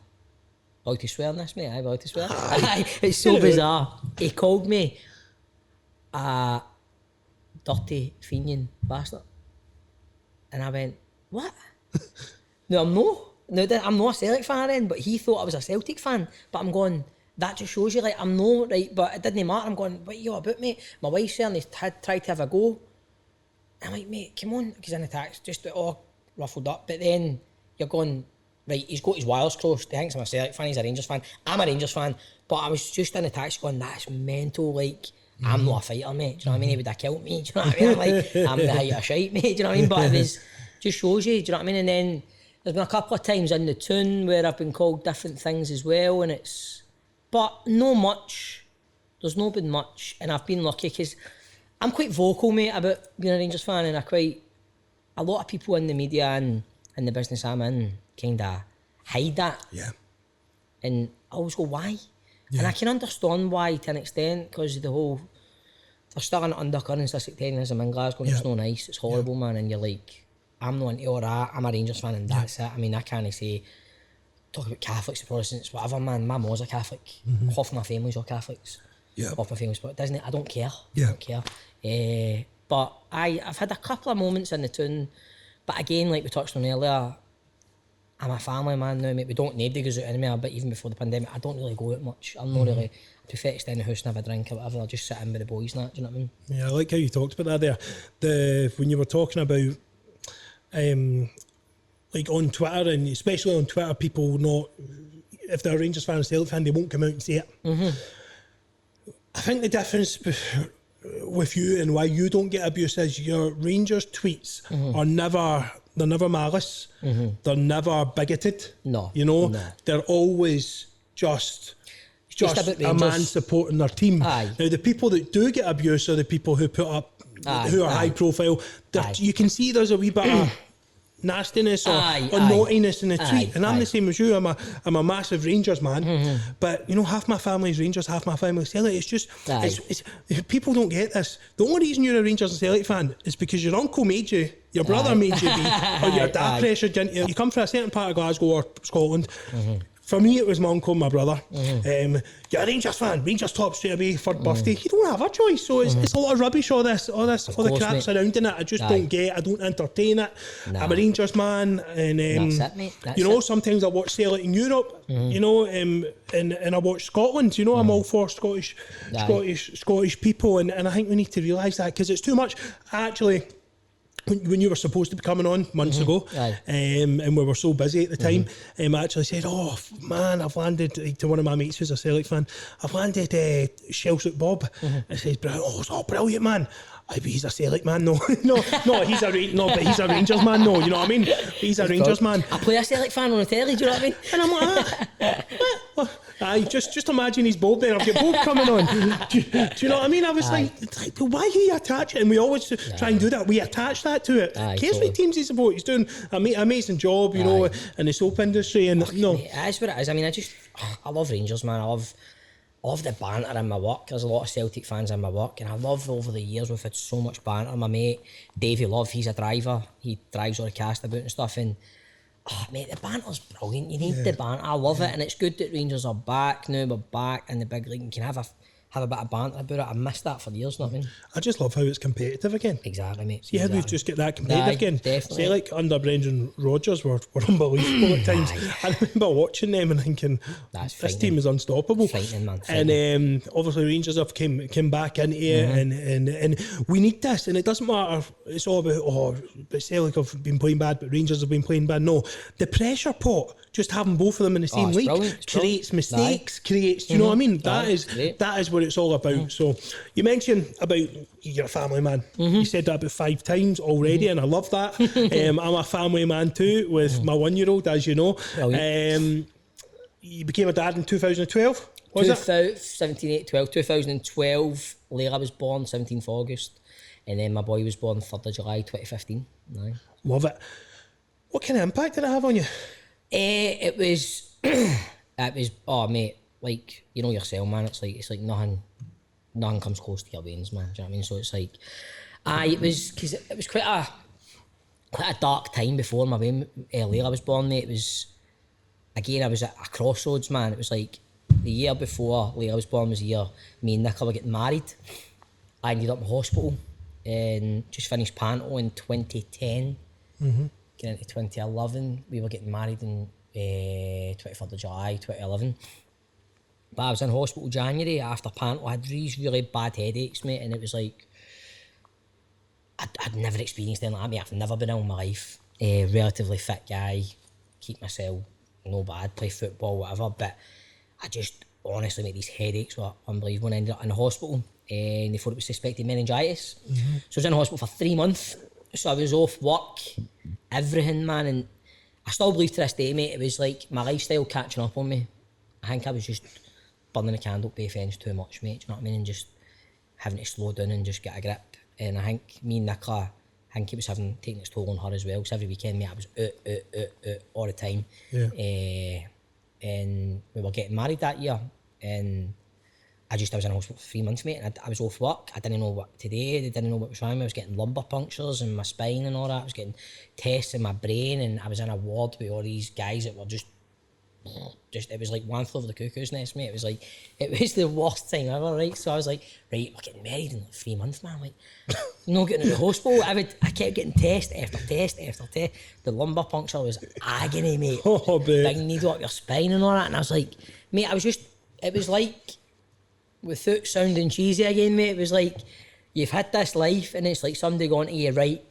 Allowed to swear on this, mate? Allowed to swear? It's so bizarre. He called me a dirty, fiending bastard. And I went, what? No, I'm not a Celtic fan then, but he thought I was a Celtic fan. But I'm going, that just shows you, like, I'm no, right, but it didn't matter. I'm going, what are you about, mate? My wife certainly had tried to have a go. I'm like, mate, come on, because in the taxi, just all ruffled up. But then you're going, right, he's got his wires crossed. He thinks I'm a Celtic fan, he's a Rangers fan. I'm a Rangers fan. But I was just in the taxi going, that's mental, like, I'm not a fighter, mate. Do you know what I mean? He would have killed me. Do you know what I mean? I'm like, I'm the height of shite, mate. Do you know what I mean? But it was, just shows you, do you know what I mean? And then there's been a couple of times in the tune where I've been called different things as well, and but no much. There's not been much, and I've been lucky because I'm quite vocal, mate, about being a Rangers fan, and a lot of people in the media and in the business I'm in kind of hide that. Yeah. And I always go, why? Yeah. And I can understand why to an extent, because there's starting undercurrents of sectarianism in Glasgow, and it's not nice, it's horrible, man, and you're like, I'm not into all that, I'm a Rangers fan and that's it. I mean, I can't say, talk about Catholics and Protestants, whatever, man, my mum's a Catholic, half my family's all Catholics. Yeah. Off my family's, but doesn't it? I don't care. Yeah. I don't care. But I've had a couple of moments in the tune, but again, like we touched on earlier, I'm a family man now, mate. Nobody goes out anymore, but even before the pandemic, I don't really go out much. I'm not really, I prefer to stay in the house and have a drink or whatever. I'll just sit in with the boys and that, do you know what I mean? Yeah, I like how you talked about that there. When you were talking about, like on Twitter, and especially on Twitter, people not, if they're a Rangers fan or Celtic fan, they won't come out and say it. I think the difference with you and why you don't get abuse is your Rangers tweets are never never malice. They're never bigoted. No, You know, no. they're always just about a Rangers. man supporting their team. Aye. Now, the people that do get abused are the people who put up, Aye, who are aye. high profile. Aye. You can see there's a wee bit of nastiness or Aye, naughtiness in the aye, tweet. And I'm aye. the same as you. I'm a massive Rangers man. But, you know, half my family's Rangers, half my family's Celtic. It's just, Aye. it's people don't get this. The only reason you're a Rangers and Celtic fan is because your uncle made you, your brother Aye. made you be, or your dad Aye. pressured you into it. You come from a certain part of Glasgow or Scotland. For me, it was my uncle and my brother. You're a Rangers fan, Rangers top straight away, third birthday. You don't have a choice, so it's a lot of rubbish, all the course, crap mate. surrounding it. I just Aye. don't get. I don't entertain it. Nah. I'm a Rangers man, and That's it, mate. That's you know, it. sometimes I watch Celtic in Europe. You know, and I watch Scotland. You know, I'm all for Scottish people, and I think we need to realise that, because it's too much. Actually, when you were supposed to be coming on months ago, Aye. and we were so busy at the time, I actually said, "Oh man, I've landed," to one of my mates who's a Celtic fan. "I've landed Wee Boab." I said, "Oh, it's all brilliant, man." Aye, but he's a Celtic man, no, no, but he's a Rangers man, no. You know what I mean? He's a Rangers man. I play a Celtic fan on the telly, do you know what I mean? And I'm like, what? Aye, just imagine he's Bob then. I've got Bob coming on. Do you know what I mean? I was like, why are you attach it? And we always try and do that. We attach that to it. Aye, Cares what teams he supports. He's doing an amazing job, you know, in the soap industry. And no, Mate, it is what it is. I mean, I love Rangers, man. I love the banter in my work. There's a lot of Celtic fans in my work, and I love over the years we've had so much banter. My mate, Davey Love, he's a driver. He drives all the cast about and stuff, and mate, the banter's brilliant. You need the banter. I love it, and it's good that Rangers are back now. We're back in the big league and can have a bit of banter about it. I missed that for years, you know what I mean? I just love how it's competitive again. Exactly, mate. See how we just get that competitive Aye, again. definitely. See, like under Brendan Rodgers were unbelievable at times. I remember watching them and thinking, That's this frightening. team is unstoppable. Frightening, man, And obviously Rangers have came back into it, and we need this. And it doesn't matter. It's all about but Celtic have been playing bad, but Rangers have been playing bad. No, the pressure pot, just having both of them in the same it's league, brilliant, it's creates brilliant. mistakes, creates. Do you know what I mean? Aye, That is what it's all about. So you mentioned about you're a family man. You said that about 5 times already, and I love that. I'm a family man too, with my 1-year-old, as you know. You became a dad in 2012, was it? 17, 8, 12. 2012, Layla was born 17th August, and then my boy was born 3rd of July 2015. Aye. Love it. What kind of impact did it have on you? It was, oh mate, like, you know yourself, man, it's like nothing comes close to your veins, man, do you know what I mean? So it's like, it was, because it was quite a dark time before my baby Layla was born, mate. It was, again, I was at a crossroads, man. It was like, the year before Layla was born was the year me and Nicola were getting married. I ended up in hospital and just finished Panto in 2010. Getting into 2011, we were getting married in 23rd of July 2011. But I was in hospital January after Panto. I had these really bad headaches, mate, and it was like, I'd never experienced anything like that, mate. I've never been ill in my life. Relatively fit guy, keep myself no bad, play football, whatever, but I just honestly, mate, these headaches were unbelievable. And I ended up in the hospital and they thought it was suspected meningitis. So I was in the hospital for 3 months. So I was off work, everything, man, and I still believe to this day, mate, it was like my lifestyle catching up on me. I think I was just burning the candle at both ends too much, mate, do you know what I mean? And just having to slow down and just get a grip. And I think me and Nicola, I think it was taking its toll on her as well. So every weekend, mate, I was all the time. Yeah. And we were getting married that year. And I was in hospital for 3 months, mate. And I was off work. I didn't know what to do. They didn't know what was wrong with me. I was getting lumbar punctures in my spine and all that. I was getting tests in my brain. And I was in a ward with all these guys that were just it was like one flew over the cuckoo's nest, mate. It was the worst thing ever, right? So I was like, right, we're getting married in like 3 months, man. Like, not getting out of the hospital. I kept getting test after test after test. The lumbar puncture was agony, mate. Oh, babe. Big needle up your spine and all that. And I was like, mate, it was like, without sounding cheesy again, mate, it was like, you've had this life and it's like somebody going to you, right,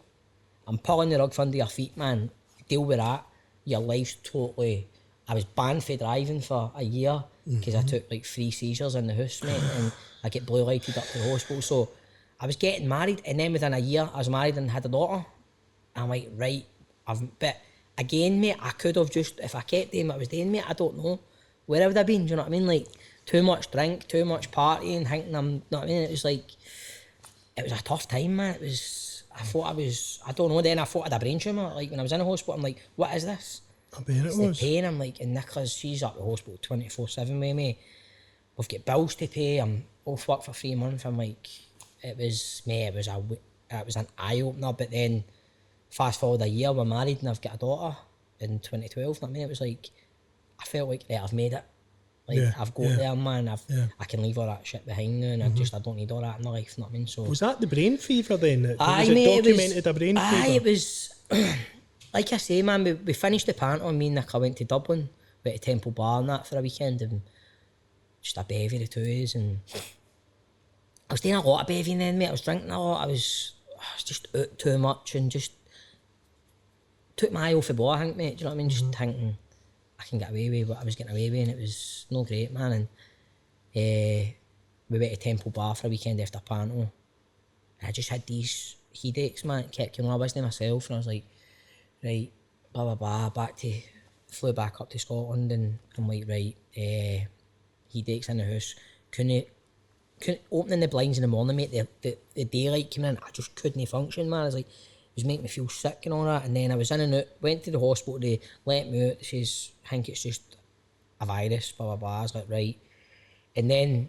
I'm pulling the rug from under your feet, man. Deal with that. Your life's totally... I was banned for driving for a year because I took like 3 seizures in the house, mate, and I get blue lighted up to the hospital. So I was getting married, and then within a year I was married and had a daughter. I'm like, right, But again, mate, I could have just, if I kept doing what I was doing, mate, I don't know where I would have been. Do you know what I mean? Like, too much drink, too much partying, thinking I'm, you know what I mean? It was like, it was a tough time, man. It was, I don't know, then I thought I had a brain tumour. Like, when I was in the hospital, I'm like, what is this? I bet It's it was. the pain. I'm like, and Nicola's, she's up at the hospital 24/7 with me. We've got bills to pay. I'm off work for 3 months. I'm like, it was an eye-opener. But then, fast forward a year, we're married and I've got a daughter in 2012. You know what I mean? It was like, I felt like, right, I've made it. Like, I've got there, man. I can leave all that shit behind now, and I don't need all that in my life. You know what I mean? So Was that the brain fever then? Aye, Was it mate, documented a brain fever? Aye, it was. Like I say, man, we finished the panto, and me and Nick, I went to Dublin, went to Temple Bar and that for a weekend, and just a bevy the 2 days, and I was doing a lot of bevying then, mate. I was drinking a lot. I was just out too much, and just took my eye off the ball, I think, mate. Do you know what I mean? Just thinking I can get away with what I was getting away with, and it was no great, man. And we went to Temple Bar for a weekend after panto, and I just had these headaches, man. It kept coming on. I wasn't myself, and I was like, right, blah blah blah, flew back up to Scotland, and I'm like, right, headaches in the house, couldn't opening the blinds in the morning, mate, the daylight came in, I just couldn't function, man. I was like, it was making me feel sick and all that. And then I was in and out, went to the hospital, they let me out, they says, I think it's just a virus, blah blah blah. I was like, right. And then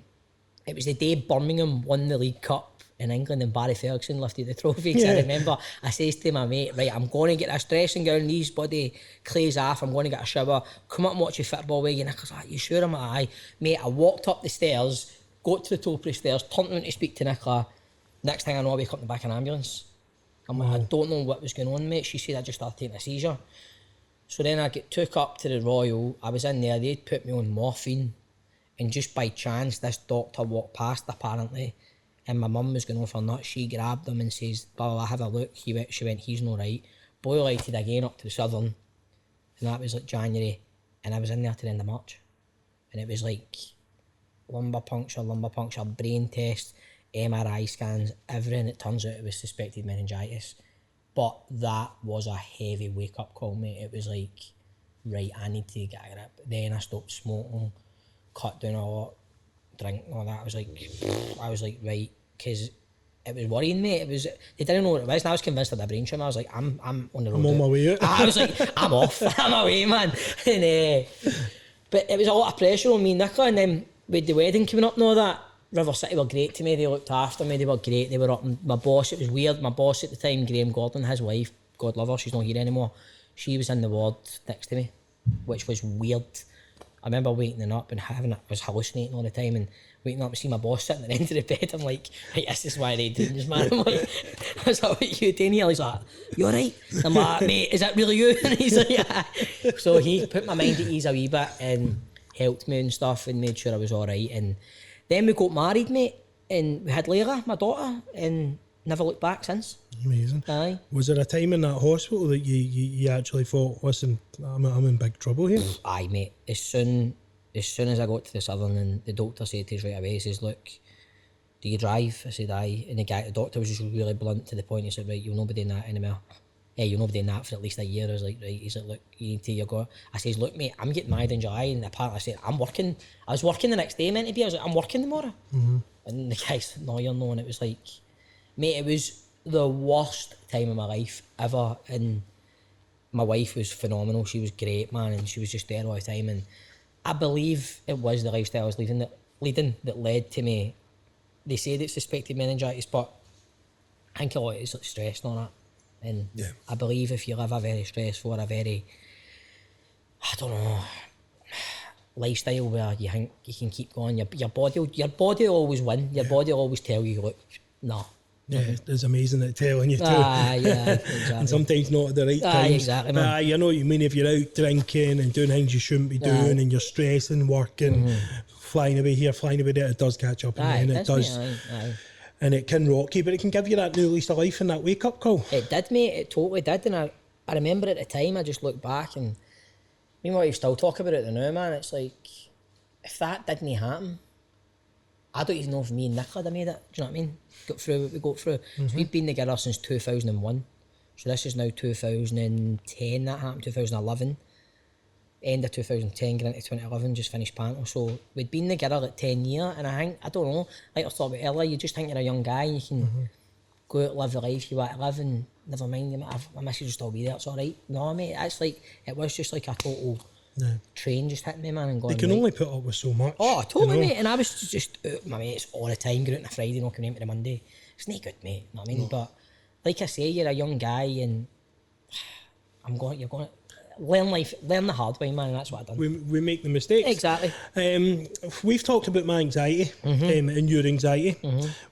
it was the day Birmingham won the League Cup in England and Barry Ferguson lifted the trophy. Because I remember I says to my mate, right, I'm going to get this dressing gown, these body clays off, I'm going to get a shower, come up and watch the football with you. And I was like, you sure? I'm like, aye. Mate, I walked up the stairs, got to the top of the stairs, turned around to speak to Nicola. Next thing I know, I wake up in the back of an ambulance. I'm like, I don't know what was going on, mate. She said I just started taking a seizure. So then I get took up to the Royal. I was in there, they'd put me on morphine. And just by chance, this doctor walked past, apparently, and my mum was going off her nuts. She grabbed him and says, well, I have a look. She went, he's not right. Boy lighted again up to the Southern. And that was like January. And I was in there to the end of March. And it was like lumbar puncture, brain test, MRI scans, everything. It turns out it was suspected meningitis. But that was a heavy wake-up call, mate. It was like, right, I need to get a grip. Then I stopped smoking, cut down a lot, drink and all that. I was like, right, because it was worrying me. They didn't know what it was, and I was convinced I had a brain tumour. I was like, I'm on the road. I'm on my way out. I was like, I'm off. I'm away, man. And but it was a lot of pressure on me and Nicola, and then with the wedding coming up and all that, River City were great to me. They looked after me. They were great. They were up. And my boss, it was weird. My boss at the time, Graham Gordon, his wife, God love her, she's not here anymore. She was in the ward next to me, which was weird. I remember waking up and I was hallucinating all the time and waking up and see my boss sitting at the end of the bed. I'm like, right, this is why they doing this, man. I'm like, I was like, what are you doing here? He's like, you alright? I'm like, mate, is that really you? And he's like, yeah. So he put my mind at ease a wee bit and helped me and stuff and made sure I was alright. And then we got married, mate, and we had Layla, my daughter, and never looked back since. Amazing. Aye. Was there a time in that hospital that you actually thought, listen, I'm in big trouble here? Aye, mate. As soon as I got to the Southern and the doctor said to us right away, he says, look, do you drive? I said, aye. And the doctor was just really blunt to the point. He said, right, you'll not be doing that anymore. Hey, you'll not be doing that for at least a year. I was like, right. He's like, look, you need to, go. I says, look, mate, I'm getting married in July. And apparently I said, I'm working. I was working the next day, meant to be. I was like, I'm working tomorrow. Mm-hmm. And the guy said, no, you're not. And it was like, mate, it was the worst time of my life ever. And my wife was phenomenal. She was great, man. And she was just there all the time. And I believe it was the lifestyle I was leading that led to me. They said it's suspected meningitis, but I think a lot of it is like stress and all that. And I believe if you live a very stressful or a very, I don't know, lifestyle where you think you can keep going, your body will always win. Your body will always tell you, look, no. Yeah, it's amazing at telling you too. Yeah, exactly. And sometimes not at the right times. Exactly, man. But you know what you mean, if you're out drinking and doing things you shouldn't be doing and you're stressing, working, flying away here, flying away there, it does catch up and it does. Aye. And it can rock you, but it can give you that new lease of life and that wake-up call. It did, mate. It totally did. And I remember at the time, I just looked back and meanwhile, you still talk about it now, man. It's like, if that didn't happen, I don't even know if me and Nicola had made it. Do you know what I mean? Got through what we got through. So we've been together since 2001. So this is now 2010, that happened, 2011. End of 2010, going into 2011, just finished Panto. So we'd been together like 10 years, and I think, I don't know, like I was talking about earlier, you just think you're a young guy and you can go out, live the life you want to live, and never mind, my missus just all be there, it's alright. No, mate, it's like, it was just like a total train just hitting me, man, and going, you can only put up with so much. Oh, totally, mate, and I was just out with my mates all the time, going out on a Friday, not coming in to the Monday. It's not good, mate, you know what I mean? But, like I say, you're a young guy, and you're going to learn life, learn the hard way, man, and that's what I've done. We make the mistakes. Exactly. We've talked about my anxiety and your anxiety.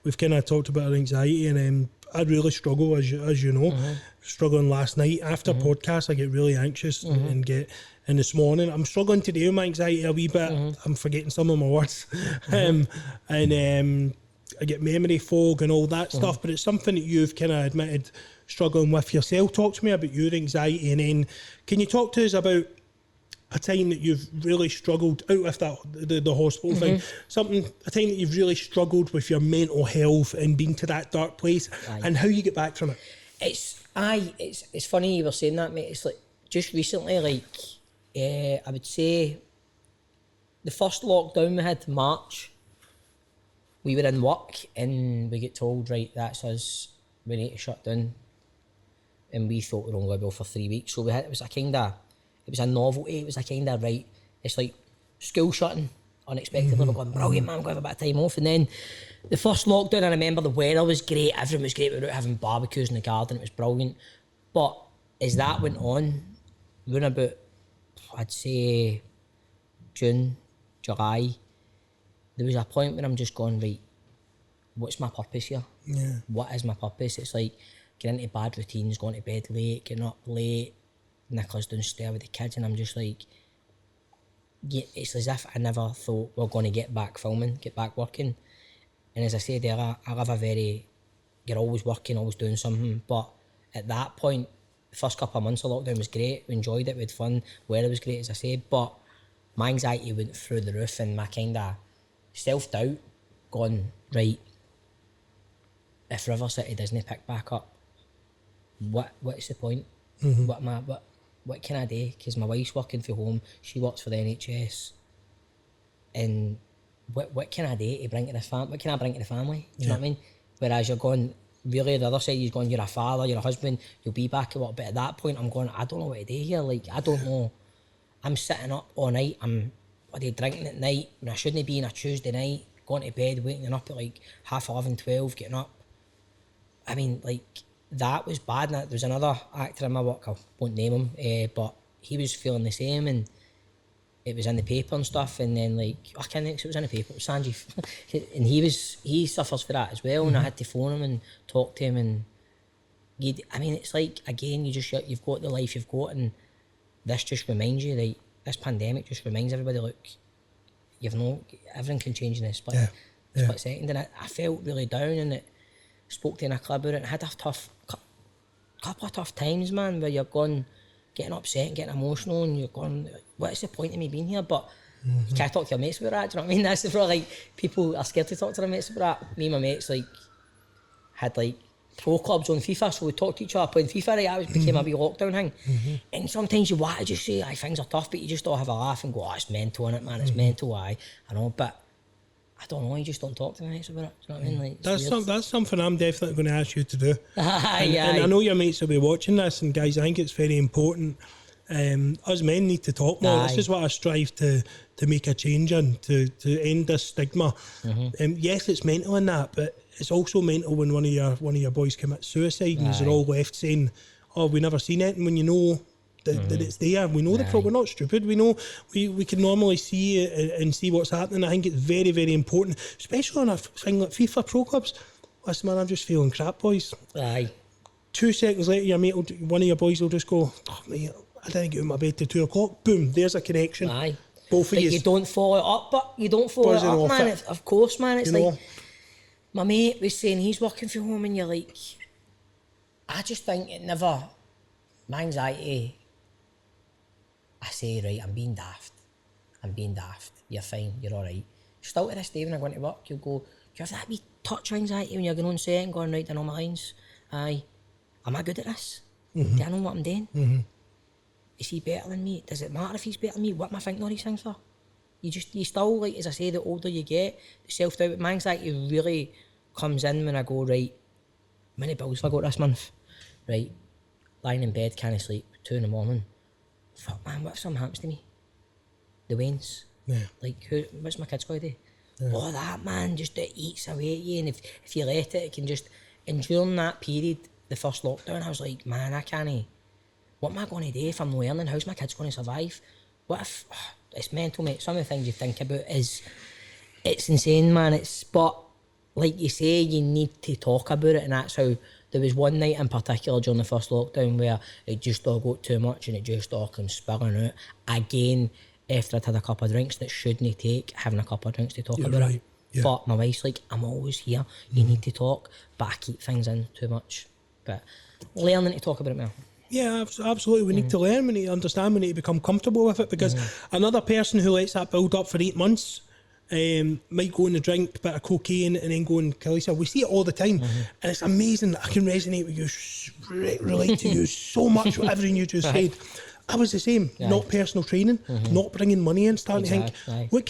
We've kind of talked about our anxiety, and I really struggle, as you know. Struggling last night after podcast, I get really anxious and this morning I'm struggling today with my anxiety a wee bit. I'm forgetting some of my words, and I get memory fog and all that stuff. But it's something that you've kind of admitted struggling with yourself. Talk to me about your anxiety, and then can you talk to us about a time that you've really struggled out with the hospital thing, a time that you've really struggled with your mental health and been to that dark place, and how you get back from it? It's funny you were saying that, mate. It's like just recently, like I would say the first lockdown we had, March, we were in work and we get told, right, that's us, we need to shut down. And we thought we were only going to go for 3 weeks. So it was a novelty. It was a kind of, right, it's like school shutting unexpectedly. We're going, brilliant, man, I'm going to have a bit of time off. And then the first lockdown, I remember the weather was great, everything was great. We were out having barbecues in the garden, it was brilliant. But as that went on, we were about, I'd say, June, July, there was a point when I'm just going, right, what's my purpose here? Yeah. What is my purpose? It's like getting into bad routines, going to bed late, getting up late, Nicola's downstairs with the kids, and I'm just like, it's as if I never thought we're going to get back filming, get back working. And as I said there, I live you're always working, always doing something. But at that point, the first couple of months of lockdown was great. We enjoyed it, we had fun, weather was great, as I said. But my anxiety went through the roof, and my kind of self-doubt going, right, if River City doesn't pick back up, what's the point? What can I do? Because my wife's working from home, she works for the NHS, and what can I do to bring to the family? What can I bring to the family? Do you know what I mean? Whereas you're going, really the other side, you're going, you're a father, you're a husband, you'll be back a lot. But at that point, I'm going, I don't know what to do here. Like, I don't know. I'm sitting up all night. I'm drinking at night when I shouldn't be on a Tuesday night, going to bed, waking up at like 11:30, 12, getting up. I mean, like, that was bad. And there was another actor in my work, I won't name him, but he was feeling the same, and it was in the paper and stuff. And then, like, I can't think it was in the paper, it was Sanjeev. And he suffers for that as well. And I had to phone him and talk to him. And I mean, it's like, again, you've got the life you've got, and this just reminds you, like, this pandemic just reminds everybody, look, everything can change in a split second. And I felt really down, and it spoke to Nicola about it, and I had a couple of tough times, man, where you're getting upset and getting emotional, and you're going, what's the point of me being here? But you can't talk to your mates about that, do you know what I mean? That's the problem, like, people are scared to talk to their mates about that. Me and my mates, like, had, like, pro clubs on FIFA, so we talked to each other playing FIFA, right? That became a wee lockdown thing. And sometimes you want to just say, things are tough, but you just don't have a laugh and go, it's mental, innit, man, it's mental, I know, but I don't know, you just don't talk to my mates about it, do you know what I mean? Like, that's something I'm definitely going to ask you to do. And I know your mates will be watching this, and guys, I think it's very important. Us men need to talk more. This is what I strive to make a change in, to end this stigma. Yes, it's mental in that, but it's also mental when one of your boys commits suicide, and they're all left saying, oh, we never seen it. And when you know that it's there, we know the problem. We're not stupid. We know we can normally see it and see what's happening. I think it's very, very important, especially on a thing like FIFA Pro Clubs. Listen, man, I'm just feeling crap, boys. 2 seconds later, one of your boys will just go, oh, mate, I didn't get out of my bed till 2 o'clock. Boom, there's a connection. Both of you. You don't follow it up, but you don't follow it up, man. Of course, man. It's like, my mate was saying he's working from home, and you're like, I just think my anxiety, I say, right, I'm being daft. You're fine, you're all right. Still to this day, when I go into work, you'll go, do you have that wee touch of anxiety when you're going on set and going, right, I know my lines? Am I good at this? Do I know what I'm doing? Is he better than me? Does it matter if he's better than me? What am I thinking all these things for? You still, like, as I say, the older you get, the self-doubt, my anxiety really comes in when I go, right, how many bills have I got this month? Right, lying in bed, can't sleep, 2 a.m. Fuck, man, what if something happens to me? The Waynes. Yeah. Like, what's my kids going to do? Yeah. All that, man, just it eats away at you, and if you let it can just... And during that period, the first lockdown, I was like, man, I can't... What am I going to do if I'm learning? How's my kids going to survive? What if... it's mental, mate. Some of the things you think about is... It's insane, man. But, like you say, you need to talk about it, and that's how... There was one night in particular during the first lockdown where it just all got too much and it just all came spilling out. Again, after I'd had a couple of drinks that shouldn't take, having a couple of drinks to talk about it. Yeah. But my wife's like, I'm always here. You need to talk. But I keep things in too much. But learning to talk about it now. Yeah, absolutely. We need to learn, we need to understand, we need to become comfortable with it, because another person who lets that build up for 8 months might go and drink a bit of cocaine and then go and kill yourself. We see it all the time, and it's amazing that I can resonate with you, relate to you so much with everything you just said. I was the same, not personal training, not bringing money in, starting to think, what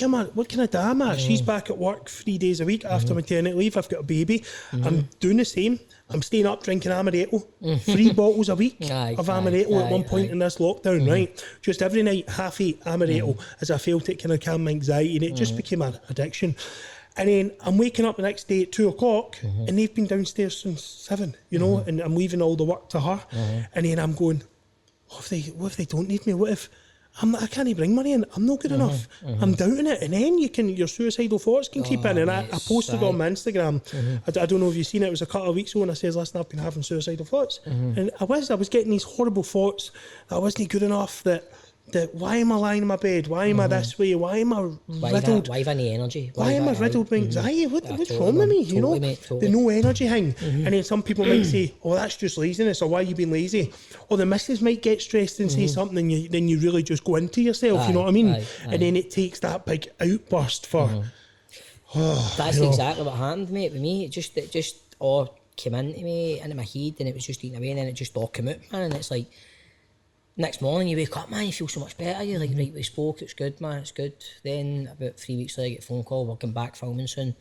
can I do, I'm at? She's back at work 3 days a week after maternity leave, I've got a baby, I'm doing the same, I'm staying up drinking amaretto, 3 bottles a week of amaretto at one point in this lockdown, right? Just every night, 8:30 amaretto, as I felt it kind of calm my anxiety, and it just became an addiction. And then I'm waking up the next day at 2 o'clock, and they've been downstairs since 7, you know, and I'm leaving all the work to her, and then I'm going, what if they don't need me? What if I can't bring money in? I'm not good enough. I'm doubting it, and then your suicidal thoughts can creep in. And I posted on my Instagram. I don't know if you've seen it. It was a couple of weeks ago, and I says, "Listen, I've been having suicidal thoughts," and I was getting these horrible thoughts that I wasn't good enough. That why am I lying in my bed? Why am I this way? Why am I riddled? Why have I any energy? Why am I riddled with anxiety? What's wrong with me? You know, the no energy thing. And then some people might say, "Oh, that's just laziness," or "Why are you being lazy?" Or the missus might get stressed and say something, and then you really just go into yourself. You know what I mean? And then it takes that big outburst for. That's exactly what happened, mate, with me. It just all came into my head, and it was just eating away, and then it just all came out, man. And it's like, next morning you wake up, man, you feel so much better. You're like, right, we spoke, it's good, man, it's good. Then about 3 weeks later, I get a phone call, we're coming back filming soon.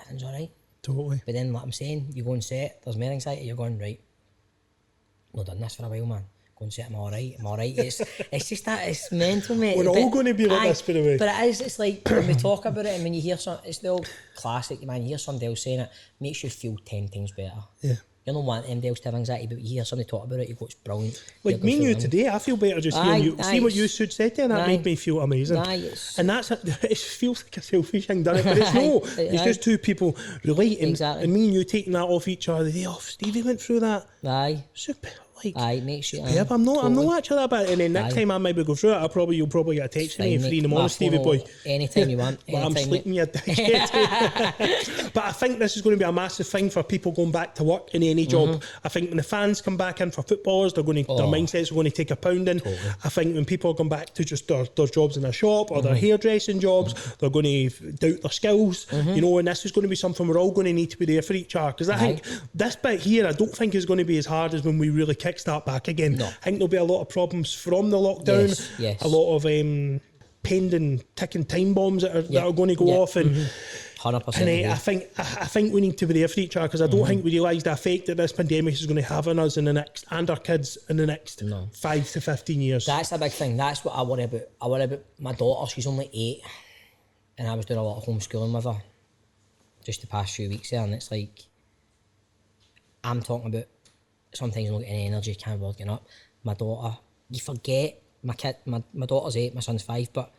Everything's alright. Totally. But then, like I'm saying, you go and set, there's more anxiety, you're going, right, we've done this for a while, man. Go and set, I'm alright. It's just that, it's mental, mate. We're all going to be like this, by the way. But it is, it's like, when we talk about it, and when you hear it's the old classic, man, you hear somebody else saying it, makes you feel 10 times better. Yeah. You don't want anybody else to have anxiety, but you hear somebody talk about it, you go, it's brilliant. Like me and you today, I feel better just hearing you. See what you said there, and that made me feel amazing. And it feels like a selfish thing, doesn't it? But it's no, it's just two people relating. Exactly. And me and you taking that off each other. Stevie went through that. Super. Like, makes you. I'm not actually that bad. And then next time I maybe go through it, you'll probably get a text from me 3 in the morning, Stevie boy. Anytime you want. But I'm sleeping you But I think this is going to be a massive thing for people going back to work in any job. I think when the fans come back in for footballers, their mindsets are going to take a pounding. I think when people are going back to just their jobs in a shop or their hairdressing jobs, they're going to doubt their skills. You know, and this is going to be something we're all going to need to be there for each other. Because I think this bit here, I don't think is going to be as hard as when we really kickstart back again. I think there'll be a lot of problems from the lockdown. A lot of pending ticking time bombs that are going to go off, and 100%. And I think we need to be there for each other, because I don't think we realise the effect that this pandemic is going to have on us in the next, and our kids in the next 5 to 15 years. That's a big thing. That's what I worry about. I worry about my daughter. She's only 8, and I was doing a lot of homeschooling with her just the past few weeks there, and it's like, I'm talking about sometimes not getting energy, can't bother getting up. My daughter, you forget, my daughter's 8, my son's 5, but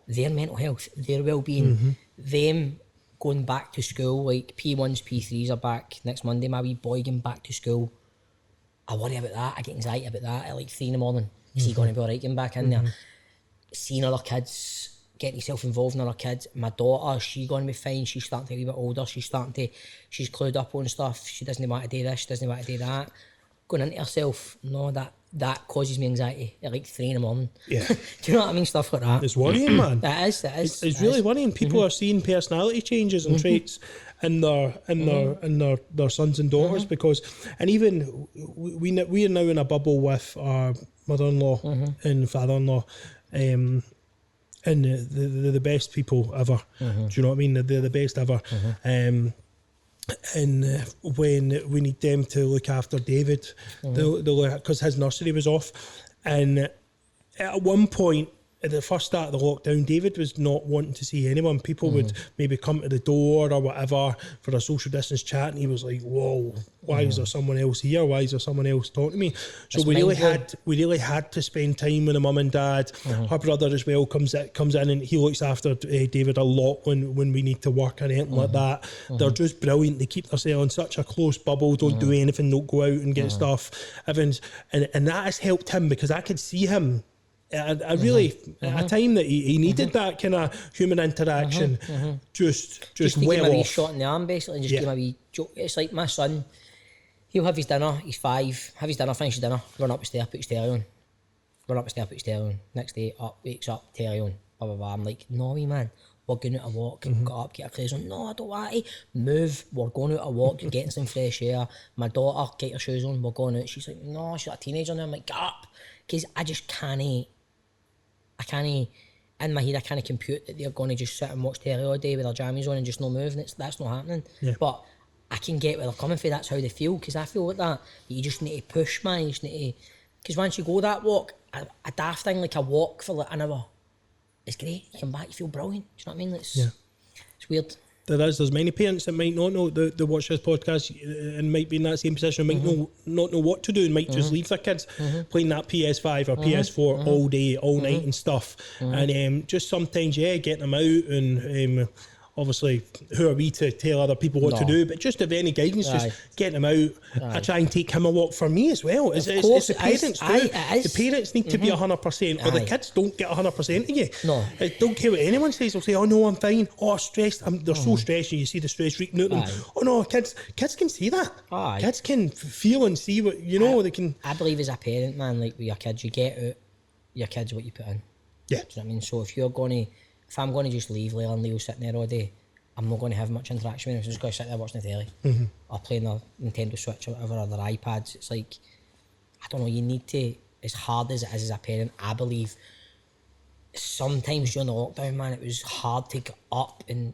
their mental health, their well-being, them going back to school, like P1s, P3s are back next Monday, my wee boy going back to school. I worry about that, I get anxiety about that at like 3 in the morning. Is he going to be alright getting back in there? Seeing other kids, getting yourself involved in other kids. My daughter, she's going to be fine, she's starting to get a bit older, she's clued up on stuff, she doesn't want to do this, she doesn't want to do that. Going into herself, that causes me anxiety at like 3 in the morning. Yeah. Do you know what I mean? Stuff like that. It's worrying, man. It is. It's really worrying. People are seeing personality changes and traits their sons and daughters, because, and even we are now in a bubble with our mother-in-law and father-in-law, and they're the best people ever. Do you know what I mean? They're the best ever. And when we need them to look after David, they'll because his nursery was off, and at one point at the first start of the lockdown, David was not wanting to see anyone. People would maybe come to the door or whatever for a social distance chat, and he was like, "Whoa, why is there someone else here? Why is there someone else talking to me?" So we really had to spend time with the mum and dad. Her brother as well comes in and he looks after David a lot when we need to work or anything like that. They're just brilliant. They keep themselves in such a close bubble. Don't do anything. Don't go out and get stuff. Everyone's and that has helped him, because I could see him. I really, at a time that he needed that kind of human interaction, just give well him a wee off. shot in the arm, basically, and just give him a wee joke. It's like my son, he'll have his dinner, he's 5, have his dinner, finish his dinner, run up the stair, put his telly on. Run up the stair, put his telly on. Next day, wakes up, telly on, blah, blah, blah. I'm like, no, wee man, we're going out a walk, get up, get our clothes on. No, I don't want to. Move, we're going out a walk, you're getting some fresh air. My daughter, get your shoes on, we're going out. She's like, no, she's like a teenager now. I'm like, get up. Because I just can't, in my head, I can't compute that they're going to just sit and watch telly all day with their jammies on and just no move, and that's not happening. Yeah. But I can get where they're coming from. That's how they feel, because I feel like that. You just need to push, man. You just need to, because once you go that walk, a daft thing like a walk for like an hour, it's great. You come back, you feel brilliant. Do you know what I mean? It's weird. There's many parents that might not know they watch this podcast and might be in that same position, might not know what to do, and might just leave their kids playing that PS5 or PS4 all day, all night and stuff. And just sometimes, getting them out and obviously, who are we to tell other people what to do? But just if any guidance, just getting them out. I try and take him a walk for me as well. It's the parents do. The parents need to be 100%, or the kids don't get 100% of you. No. Don't care what anyone says. They'll say, "Oh no, I'm fine. Oh, I'm stressed." They're so stressed, and you see the stress reeking out them. Oh no, kids can see that. Kids can feel and see what they can. I believe as a parent, man, like with your kids, you get out your kids what you put in. Yeah. Do you know what I mean? So if I'm going to just leave Leila and Leo sitting there all day, I'm not going to have much interaction with them. I'm just going to sit there watching the telly or playing their Nintendo Switch or whatever, or their iPads. It's like, I don't know, you need to, as hard as it is as a parent, I believe sometimes during the lockdown, man, it was hard to get up and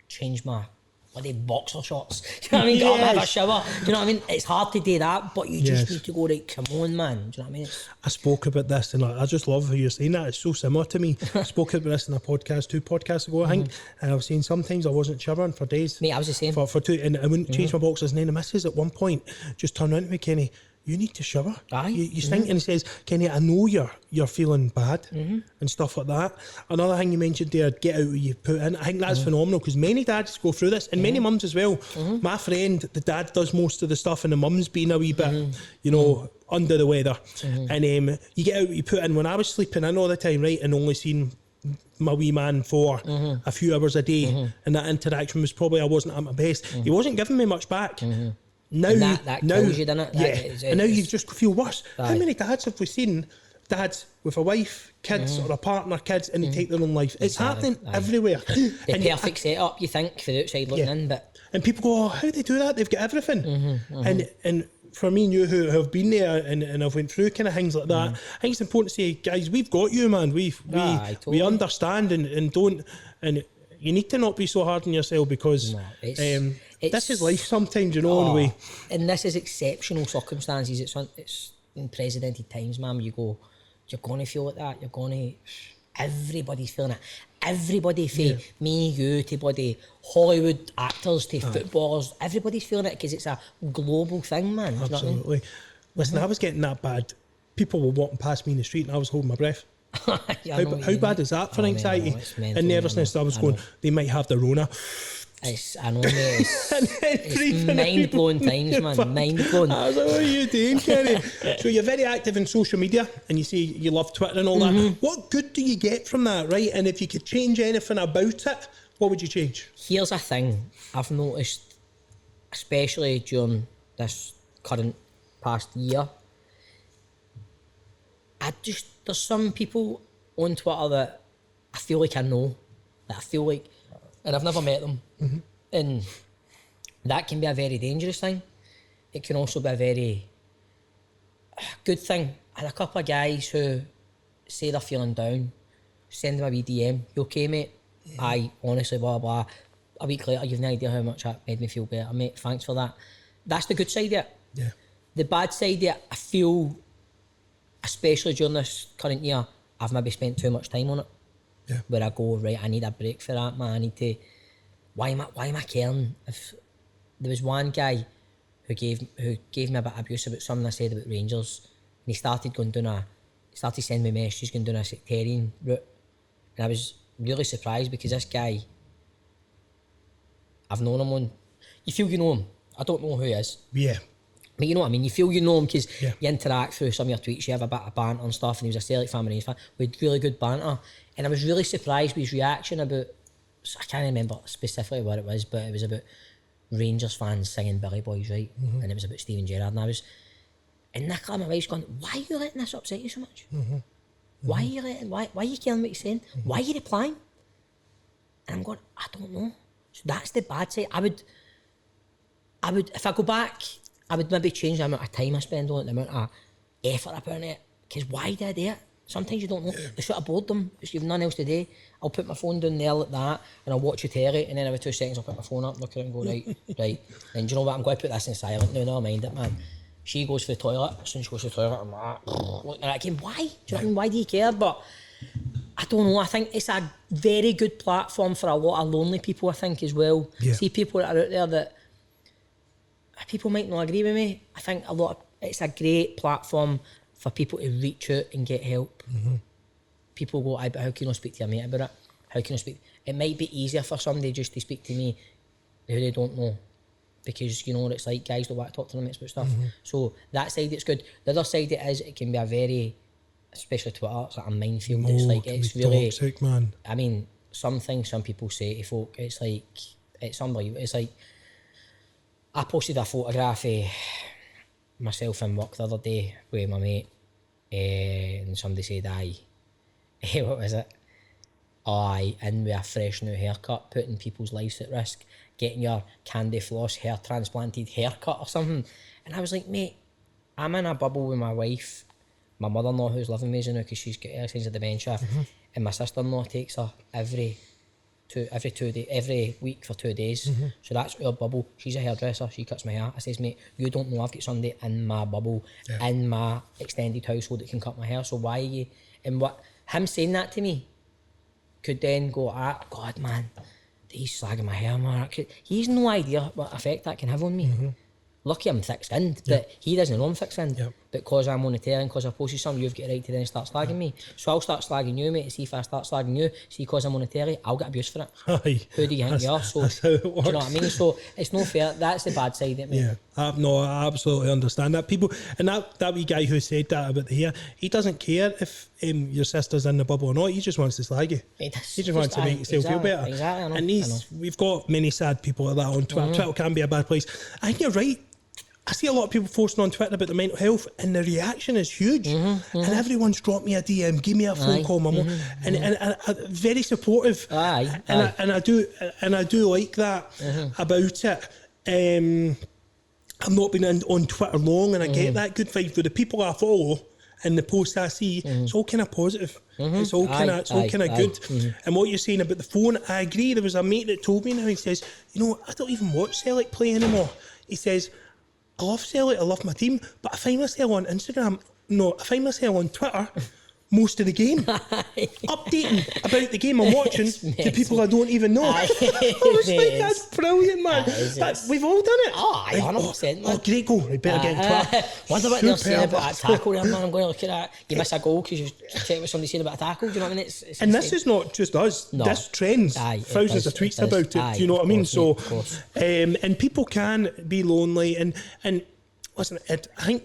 change my bloody boxer shorts. Do you know what I mean? Get up and have a shower. Do you know what I mean? It's hard to do that, but you just need to go, right, come on, man. Do you know what I mean? I spoke about this, and I just love how you're saying that. It's so similar to me. I spoke about this in a podcast 2 podcasts ago, I think, and I was saying sometimes I wasn't showering for days. Mate, I was the same. For 2, and I wouldn't change my boxers, and then the missus at one point just turned around to me, Kenny, you need to shower. You stink. And he says, Kenny, I know you're feeling bad and stuff like that. Another thing you mentioned there, get out what you put in. I think that's phenomenal, because many dads go through this, and many mums as well. My friend, the dad does most of the stuff, and the mum's been a wee bit, under the weather. And you get out what you put in. When I was sleeping in all the time, right, and only seeing my wee man for a few hours a day, and that interaction was probably, I wasn't at my best. He wasn't giving me much back. Now that kills you, doesn't it? And now you just feel worse. How many dads have we seen? Dads with a wife, kids, or a partner, kids, and they take their own life. It's happening everywhere. The perfect setup, you think, for the outside looking in, but and people go, "Oh, how do they do that? They've got everything." And for me and you who have been there and have went through kind of things like that, I think it's important to say, guys, we've got you, man. We understand and don't, and you need to not be so hard on yourself, because this is life sometimes, and this is exceptional circumstances. It's unprecedented times, man. You're going to feel like that. Everybody's feeling it. Everybody, from me, you, to bloody Hollywood actors, to footballers, everybody's feeling it, because it's a global thing, man. Absolutely. You know what I mean? Listen, I was getting that bad. People were walking past me in the street and I was holding my breath. How bad is that for anxiety and nervousness? I was going, they might have the Rona. I know, mate. It's mind-blowing times, man. Mind-blowing. I was like, what are you doing, Kenny? So you're very active in social media, and you say you love Twitter and all that. What good do you get from that, right? And if you could change anything about it, what would you change? Here's a thing I've noticed, especially during this current past year. There's some people on Twitter that I feel like I know, that I feel like, and I've never met them, and that can be a very dangerous thing. It can also be a very good thing. And a couple of guys who say they're feeling down, send them a wee DM. You okay, mate? Aye, honestly, blah, blah. A week later, you've no idea how much that made me feel better, mate. Thanks for that. That's the good side of it. Yeah. The bad side of it, I feel, especially during this current year, I've maybe spent too much time on it. Yeah. Where I go, right, I need a break for that, man. I need to... Why am I caring? If there was one guy who gave me a bit of abuse about something I said about Rangers, and he started sending me messages going down a sectarian route, and I was really surprised because this guy, I've known him on, you feel you know him. I don't know who he is. Yeah. But you know what I mean, you feel you know him because Yeah. you interact through some of your tweets, you have a bit of banter and stuff, and he was a Celtic fan and he's fan. We had really good banter, and I was really surprised with his reaction about, I can't remember specifically what it was, but it was about Rangers fans singing Billy Boys, right? Mm-hmm. And it was about Steven Gerrard, and I was, and Nicola, my wife's gone, why are you letting this upset you so much? Mm-hmm. Mm-hmm. Why are you caring what you're saying? Mm-hmm. Why are you replying? And I'm going, I don't know. So that's the bad side. I would, if I go back, I would maybe change the amount of time I spend on it, the amount of effort I put in it. Because why did I do it? Sometimes you don't know. They should have bored them. If you've nothing else to do, I'll put my phone down there like that and I'll watch the telly, and then every 2 seconds I'll put my phone up, look at it and go, right. And do you know what? I'm going to put this in silent now, never mind it, man. She goes for the toilet. As soon as she goes to the toilet, I'm like, looking at it again. Why? Do you know what I mean? Why do you care? But I don't know. I think it's a very good platform for a lot of lonely people, I think, as well. Yeah. See people that are out there that people might not agree with me. I think it's a great platform for people to reach out and get help. Mm-hmm. People go, but how can I speak to your mate about it? How can I speak? It might be easier for somebody just to speak to me who they don't know, because you know what it's like, guys don't want to talk to them about stuff. Mm-hmm. So that side, it's good. The other side it is, it can be a very, especially Twitter, it's like a minefield. No, it's like, it's really toxic, man. I mean, some things some people say to folk, it's like, it's unbelievable. It's like, I posted a photograph of myself in work the other day with my mate, and somebody said, aye, what was it? Aye, in with a fresh new haircut, putting people's lives at risk, getting your candy floss hair transplanted haircut or something. And I was like, mate, I'm in a bubble with my wife, my mother-in-law who's living with me now because she's got early signs of dementia, and my sister-in-law takes her every week for 2 days. Mm-hmm. So that's our bubble. She's a hairdresser, she cuts my hair. I says, mate, you don't know I've got somebody in my bubble, in my extended household that can cut my hair, so why are you? And what him saying that to me could then go, God, man, he's slagging my hair, man. He's no idea what effect that can have on me. Mm-hmm. Lucky I'm thick-skinned, but he doesn't know I'm thick-skinned. Yep. Because I'm on the telly and because I posted something, you've got a right to then start slagging me. So I'll start slagging you, mate, and see if I start slagging you, see because I'm on the telly, I'll get abuse for it. Aye. Who do you think you are? So, that's how it works. Do you know what I mean? So it's no fair. That's the bad side of it, mate. Yeah, no, I absolutely understand that. People, and that wee guy who said that about the hair, he doesn't care if your sister's in the bubble or not. He just wants to slag you. He just wants to make himself feel better. Exactly, I know, and we've got many sad people like that on Twitter. Twitter can be a bad place. I think you're right. I see a lot of people posting on Twitter about their mental health, and the reaction is huge. And everyone's dropped me a DM, give me a phone call, my mum, and very supportive. And I do like that about it. I've not been on Twitter long, and I get that good vibe for the people I follow and the posts I see. It's all kind of positive. It's all kind of good. And what you're saying about the phone, I agree. There was a mate that told me now. He says, you know, I don't even watch Celtic play anymore. He says, I love Celtic, I love my team, but I find myself on Twitter most of the game, updating about the game I'm watching to people I don't even know. I was like, that's brilliant, man. We've all done it. Oh, 100%, man. Oh, great goal. We better get in Twitter. Wonder what they're saying about that tackle there, man. I'm going to look at that. You miss a goal because you check what somebody's saying about a tackle. Do you know what I mean? It's and this is not just us. No. This trends. Thousands of tweets about it. Do you know what I mean? So, and people can be lonely. And listen, I think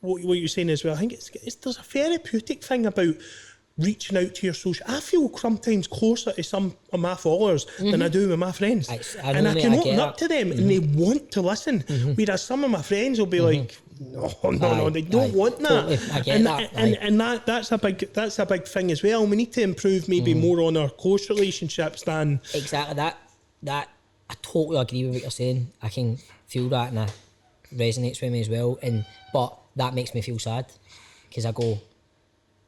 what you're saying as well, I think there's a therapeutic thing about reaching out to your social. I feel sometimes closer to some of my followers than I do with my friends. I can open up to them and they want to listen. Whereas some of my friends will be like, no, they don't want that. Totally. I get that. And that's a big thing as well. We need to improve maybe more on our close relationships than exactly that. I totally agree with what you're saying. I can feel that and it resonates with me as well. But that makes me feel sad because I go,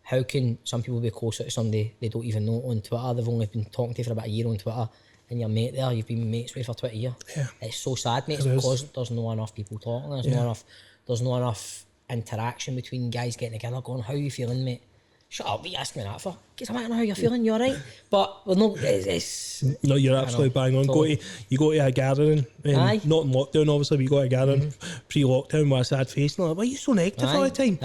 how can some people be closer to somebody they don't even know on Twitter? They've only been talking to you for about a year on Twitter, and your mate there, you've been mates with for 20 years. Yeah. It's so sad, mate, because there's not enough people talking. There's not enough interaction between guys getting together going, how are you feeling, mate? Shut up, what are you asking me that for? Because I want to know how you're feeling, you're right. But well, no, it's no, you're absolutely bang on. Totally. You go to a gathering, not in lockdown obviously, but you go to a gathering pre-lockdown with a sad face and like, why are you so negative all the time?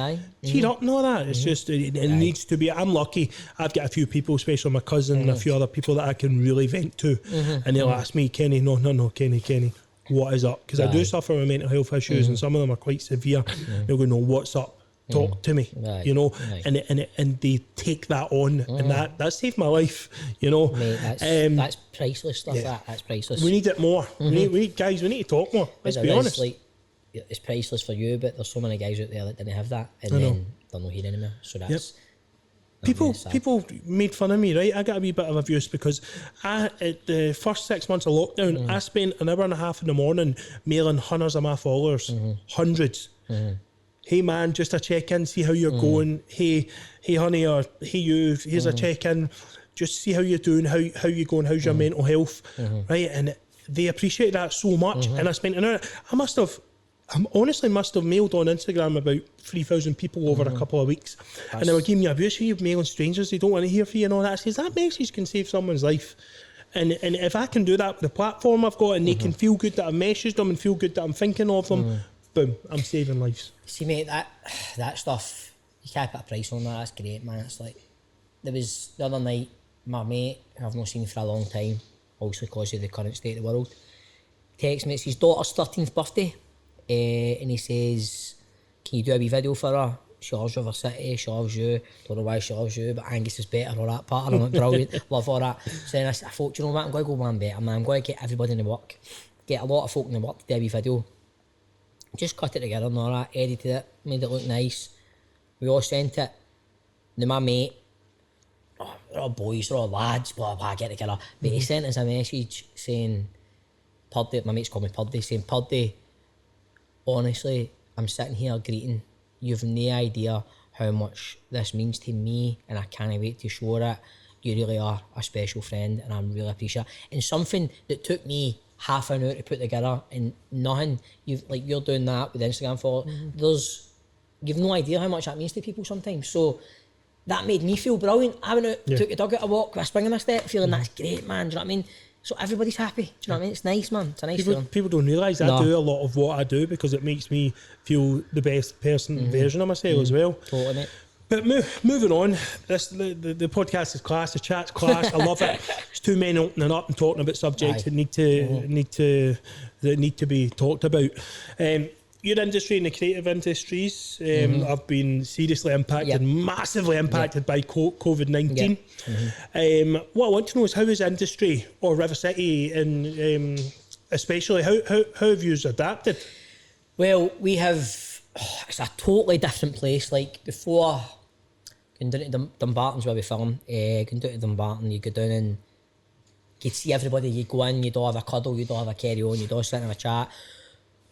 Cheer up and all that. It's just, it needs to be. I'm lucky, I've got a few people, especially my cousin and a few other people that I can really vent to, and they'll ask me, Kenny, no, Kenny, what is up? Because I do suffer with mental health issues and some of them are quite severe. They'll go, no, what's up? Talk to me, you know, and they take that on, and that saved my life, you know. Mate, that's priceless stuff. That's priceless. We need it more. We need to talk more. Let's be honest. Like, it's priceless for you, but there's so many guys out there that didn't have that, and then they're not here anymore. So that's people made fun of me, right? I got a wee bit of abuse because at the first 6 months of lockdown, I spent an hour and a half in the morning mailing hundreds of my followers, hundreds. Hey man, just a check-in, see how you're going. Hey honey, or hey you, here's a check-in. Just see how you're doing, how you going, how's your mental health, right? And they appreciate that so much. And I spent an hour. I honestly must have mailed on Instagram about 3,000 people over a couple of weeks. And they were giving me abuse. You're mailing strangers, they don't want to hear from you and all that. I says, that message can save someone's life. And if I can do that with the platform I've got and they can feel good that I've messaged them and feel good that I'm thinking of them, boom, I'm saving lives. See, mate, that stuff, you can't put a price on that. That's great, man. It's like, there was the other night, my mate, who I've not seen for a long time, obviously because of the current state of the world, texts me, it's his daughter's 13th birthday, and he says, can you do a wee video for her? She loves River City, she loves you, don't know why she loves you, but Angus is better, all that part, I'm like, brilliant, love all that. So then I thought, you know what, I'm going to go one better, man. I'm going to get everybody in the work, get a lot of folk in the work to do a wee video. Just cut it together and all that, edited it, made it look nice. We all sent it. Now my mate, they're all boys, they're all lads, blah, blah, get together. But he sent us a message saying, Purdon, my mate's called me Purdon, saying, Purdon, honestly, I'm sitting here greeting. You've no idea how much this means to me and I can't wait to show it. You really are a special friend and I'm really appreciative. And something that took me half an hour to put together and nothing, you're doing that with Instagram for you've no idea how much that means to people sometimes. So that made me feel brilliant. I went out, took a dog out a walk with a spring in my step, feeling that's great, man. Do you know what I mean? So everybody's happy. Do you know what I mean? It's nice, man. It's a nice feeling. People don't realise I do a lot of what I do because it makes me feel the best version of myself as well. Totally, mate. But moving on, the podcast is class, the chat's class. I love it. It's two men opening up and talking about subjects that need to be talked about. Your industry and the creative industries have been seriously impacted, massively impacted by COVID-19. What I want to know is how is industry or River City and especially how have you adapted? Well, we have. It's a totally different place. Like before, going down to Dumbarton's where we film. Going down to Dumbarton, you go down and you'd see everybody. You go in, you don't have a cuddle, you don't have a carry on, you don't sit and have a chat.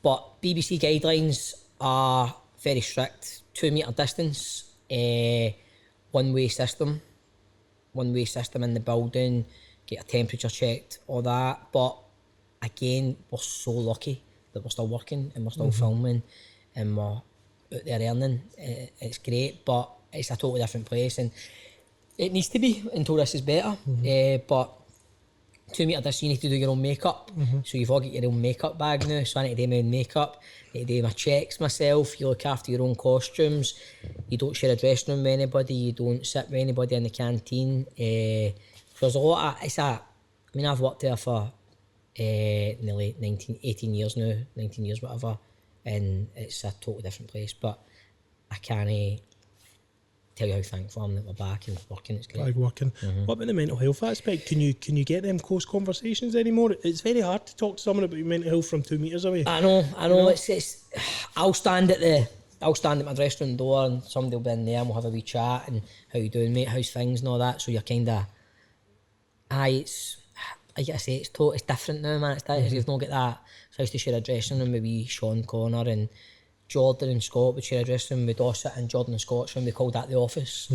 But BBC guidelines are very strict. 2 metre distance, one-way system in the building. Get a temperature checked, all that. But again, we're so lucky that we're still working and we're still filming. And we're out there earning. It's great, but it's a totally different place and it needs to be until this is better. But 2 metre distance, you need to do your own makeup. So you've all got your own makeup bag now, so I need to do my own makeup, I need to do my checks myself, you look after your own costumes, you don't share a dressing room with anybody, you don't sit with anybody in the canteen. There's a lot of, I've worked there for nearly 18 years now, 19 years, whatever. And it's a totally different place, but I can't tell you how thankful I am that we're back and working. It's great. Back working. What about the mental health aspect? Can you get them close conversations anymore? It's very hard to talk to someone about your mental health from 2 metres away. I know. You know? It's. I'll stand at my dressing room door and somebody will be in there and we'll have a wee chat and how you doing, mate? How's things and all that. So you're kind of, like I say, it's different now, man. You've not got that. So I used to share a dressing room with wee Sean Connor, and Jordan and Scott would share a dressing room with Dossett, and Jordan and Scott's room, we called that the office.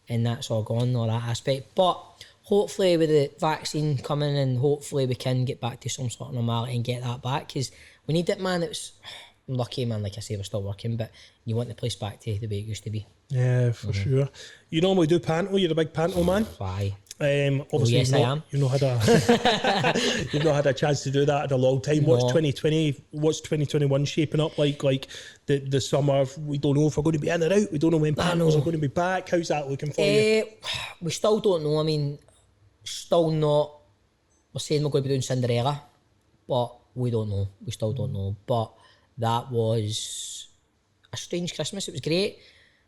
And that's all gone, all that aspect. But hopefully with the vaccine coming, and hopefully we can get back to some sort of normality and get that back, because we need it, man. I'm lucky, man, like I say, we're still working, but you want the place back to the way it used to be. Yeah, for sure. You normally do panto, you're a big panto man. Why? Obviously, yes, I am. You've not had a chance to do that in a long time. No. What's 2021 shaping up like? Like the summer, we don't know if we're going to be in or out. We don't know when pantos are going to be back. How's that looking for you? We still don't know. I mean, still not. We're saying we're going to be doing Cinderella, but we don't know. We still don't know. But that was a strange Christmas. It was great.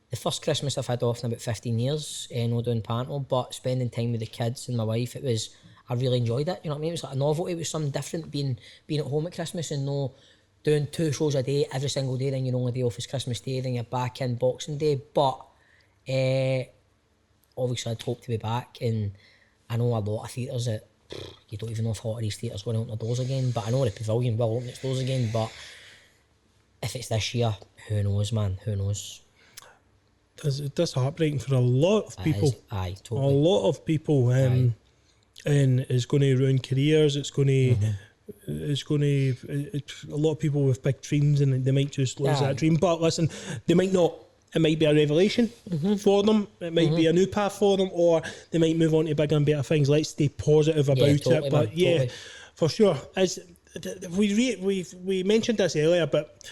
The first Christmas I've had off in about 15 years, no doing panto, but spending time with the kids and my wife, I really enjoyed it. You know what I mean? It was like a novelty. It was something different being at home at Christmas and no doing 2 shows a day every single day. Then your only day off is Christmas Day, then you're back in Boxing Day. But obviously I'd hope to be back, and I know a lot of theatres that you don't even know if a lot of these theatres going to open their doors again. But I know the Pavilion will open its doors again. But if it's this year, who knows, man? Who knows? That's heartbreaking for a lot of people. Totally. A lot of people, and it's going to ruin careers. It's going to, a lot of people with big dreams, and they might just lose that dream. But listen, they might not. It might be a revelation for them. It might be a new path for them, or they might move on to bigger and better things. Let's stay positive about it. But totally. For sure. As we mentioned this earlier, but.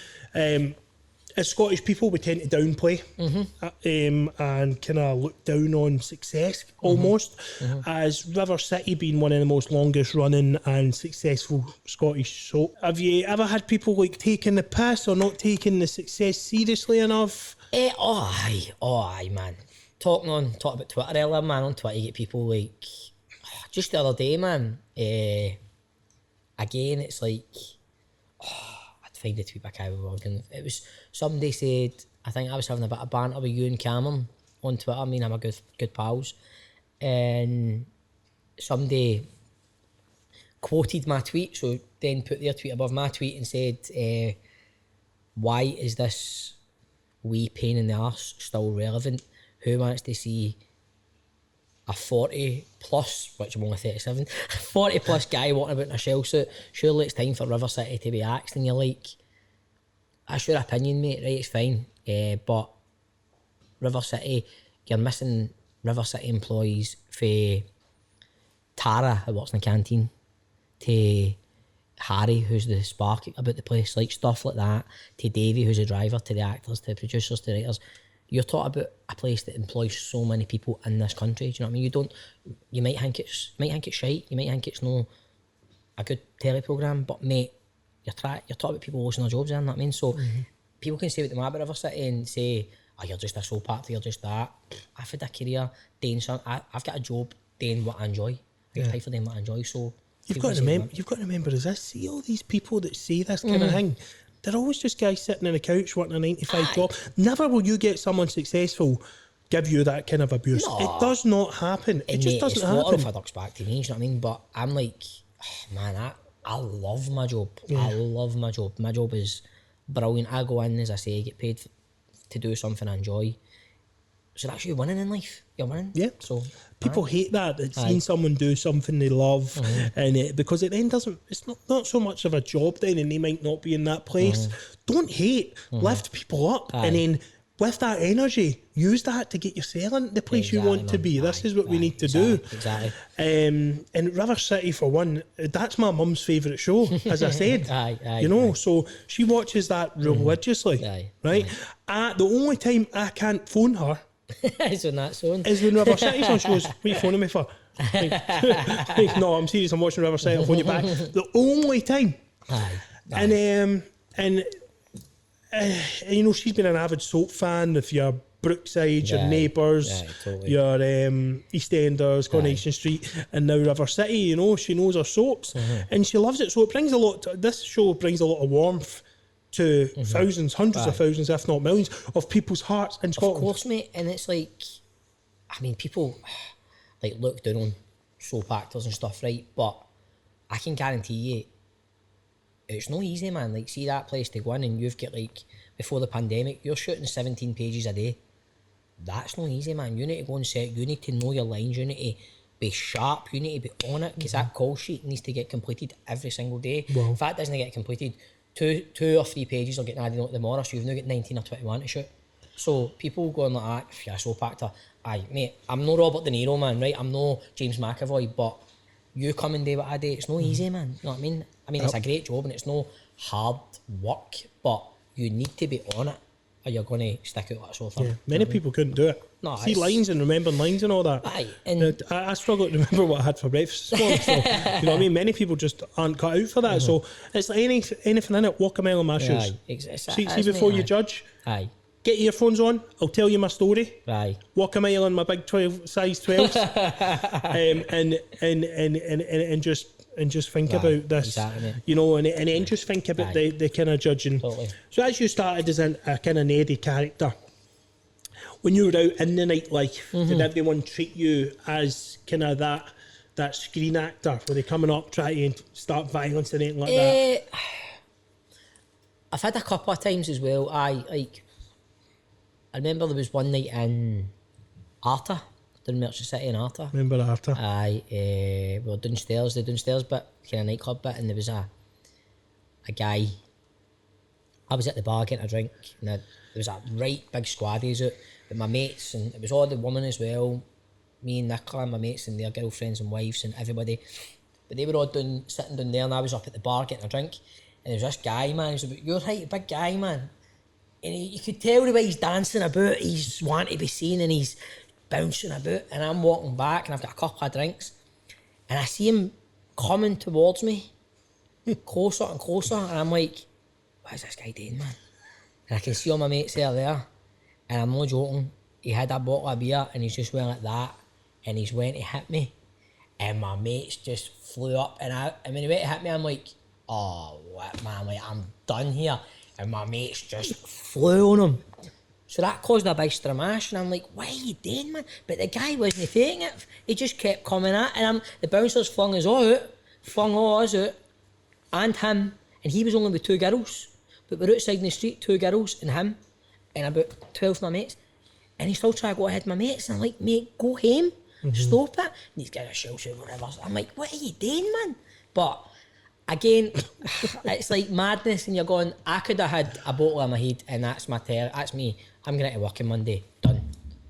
As Scottish people, we tend to downplay and kind of look down on success almost. As River City being one of the most longest running and successful Scottish soap, have you ever had people like taking the piss or not taking the success seriously enough? Aye, man. Talking about Twitter earlier, man. On Twitter, you get people like, just the other day, man. Again, it's like, find the tweet back out. It was somebody said, I think I was having a bit of banter with you and Cameron on Twitter. I mean, I'm a good pals, and somebody quoted my tweet, so then put their tweet above my tweet and said, why is this wee pain in the arse still relevant? Who wants to see a 40 plus, which I'm only 37, 40 plus guy walking about in a shell suit? Surely it's time for River City to be axed. And you're like, that's your opinion, mate, right? It's fine. But River City, you're missing River City employees for Tara, who works in the canteen, to Harry, who's the spark about the place, like stuff like that, to Davey, who's the driver, to the actors, to the producers, to the writers. You're talking about a place that employs so many people in this country. Do you know what I mean? You might think it's shite. You might think it's no a good telly programme, but mate, you're talking about people losing their jobs. You know what I mean? So people can say what they want about River City and say, "Oh, you're just a soap actor. You're just that." I've had a career doing something. I've got a job doing what I enjoy. I get paid for doing what I enjoy. So you've got to remember, is this, see all these people that say this kind of thing? They're always just guys sitting on a couch working a 9-to-5 job. Never will you get someone successful give you that kind of abuse. No. It does not happen. It just doesn't happen. It's water off a duck's back to me, you know what I mean? But I'm like, man, I love my job. Yeah. I love my job. My job is brilliant. I go in, as I say, get paid to do something I enjoy. So that's you winning in life. You're winning. Yeah. So people hate that. Seeing someone do something they love, and because it then doesn't. It's not so much of a job then, and they might not be in that place. Don't hate. Lift people up, and then with that energy, use that to get yourself in the place you want to be. This is what we need to do. Exactly. And River City, for one, that's my mum's favourite show, as I said. So she watches that religiously. Right. The only time I can't phone her is when that's on. Is when River City's on. She goes, "What are you phoning me for?" No, I'm serious. I'm watching River City. I'll phone you back. The only time. And she's been an avid soap fan. If you're Brookside, your Neighbours, your EastEnders, Coronation Street, and now River City. She knows her soaps, and she loves it. So it brings a lot. This show brings a lot of warmth to thousands, hundreds of thousands, if not millions, of people's hearts in Scotland. Of course, mate. And it's like, I mean, people like look down on soap actors and stuff, right? But I can guarantee you, it's no easy, man. Like, see that place to go in and you've got, like, before the pandemic, you're shooting 17 pages a day. That's no easy, man. You need to go on set, you need to know your lines, you need to be sharp, you need to be on it, because that call sheet needs to get completed every single day. Wow. If that doesn't get completed, two or three pages will get added on tomorrow, so you've now got 19 or 21 to shoot. So people going like that, if you're a soap actor, aye, mate, I'm no Robert De Niro, man, right? I'm no James McAvoy, but you come and do what I do, it's no easy, man. You know what I mean? It's a great job and it's no hard work, but you need to be on it or you're going to stick out like a sore thumb. Yeah, many people couldn't do it. No, see lines and remembering lines and all that. Aye, and I struggle to remember what I had for breakfast this morning. So, you know what I mean? Many people just aren't cut out for that. So it's like anything in it, walk a mile in my shoes. See before you judge. Aye. Get earphones on, I'll tell you my story. Aye. Walk a mile in my big 12 size 12s. and just think about this. Exactly. You know, and then just think about the kind of judging. Totally. So as you started as a kind of nerdy character, when you were out in the nightlife, did everyone treat you as kind of that screen actor? Were they coming up trying to start violence and anything like that? I've had a couple of times as well. I remember there was one night in Arta, down Merchant City in Arta. Remember Arta? Aye, we were downstairs, the downstairs bit, kind of nightclub bit, and there was a guy. I was at the bar getting a drink, and there was a right big squaddies out with my mates, and it was all the women as well. Me and Nicola and my mates and their girlfriends and wives and everybody. But they were all sitting down there, and I was up at the bar getting a drink, and there was this guy, man. He was about your height, a big guy, man. And you could tell the way he's dancing about, he's wanting to be seen and he's bouncing about. And I'm walking back and I've got a couple of drinks. And I see him coming towards me, closer and closer. And I'm like, what is this guy doing, man? And I can see all my mates there. And I'm not joking. He had a bottle of beer and he's just went like that. And he's went to hit me. And my mates just flew up. And when he went to hit me, I'm like, oh, what, man? Like, I'm done here. And my mates just flew on him. So that caused a big stramash, and I'm like, what are you doing, man? But the guy wasn't taking it. He just kept coming at, and the bouncers flung us all out, flung all us out, and him, and he was only with two girls. But we're outside in the street, two girls and him, and about 12 of my mates. And he still tried to go ahead of my mates, and I'm like, mate, go home, stop it. And these guys are shell shoot, whatever. I'm like, what are you doing, man? But again, it's like madness, and you're going, I could have had a bottle in my head, and that's me. I'm going to work on Monday, done.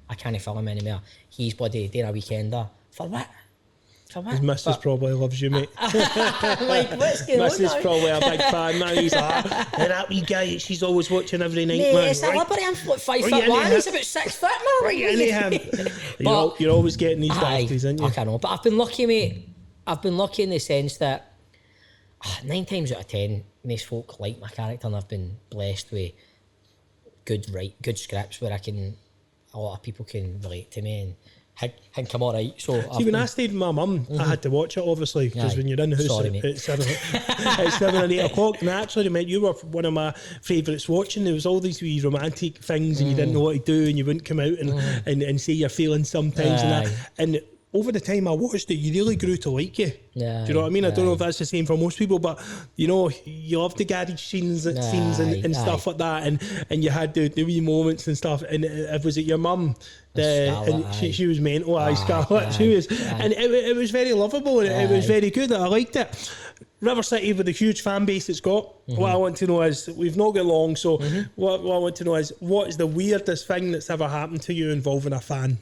I can't film him anymore. He's bloody doing a weekender. For what? His missus probably loves you, mate. I'm like, what's going on? Missus probably a big fan now. He's like, and that wee guy, she's always watching every night, mate, man. it's a liberty. I'm 5'1", he's about 6 foot, man. Right into him. You're always getting these dafties, aren't you? I know, but I've been lucky, mate. I've been lucky in the sense that 9 times out of 10, most folk like my character, and I've been blessed with good scripts where a lot of people can relate to me and think I'm all right. So see, when I stayed with my mum, I had to watch it, obviously, because when you're in the house at 7 or 8 o'clock, and I actually meant you were one of my favourites watching. There was all these wee romantic things, and you didn't know what to do, and you wouldn't come out and say your feelings sometimes, and that. And over the time I watched it, you really grew to like you. Yeah, do you know what I mean? I don't know if that's the same for most people, but you know, you love the garage scenes and stuff like that, and you had the wee moments and stuff. And was it your mum? She was mental. Scarlett. She was, and it was very lovable, and it was very good. I liked it. River City, with the huge fan base it's got, what I want to know is, we've not got long, so what I want to know is, what is the weirdest thing that's ever happened to you involving a fan?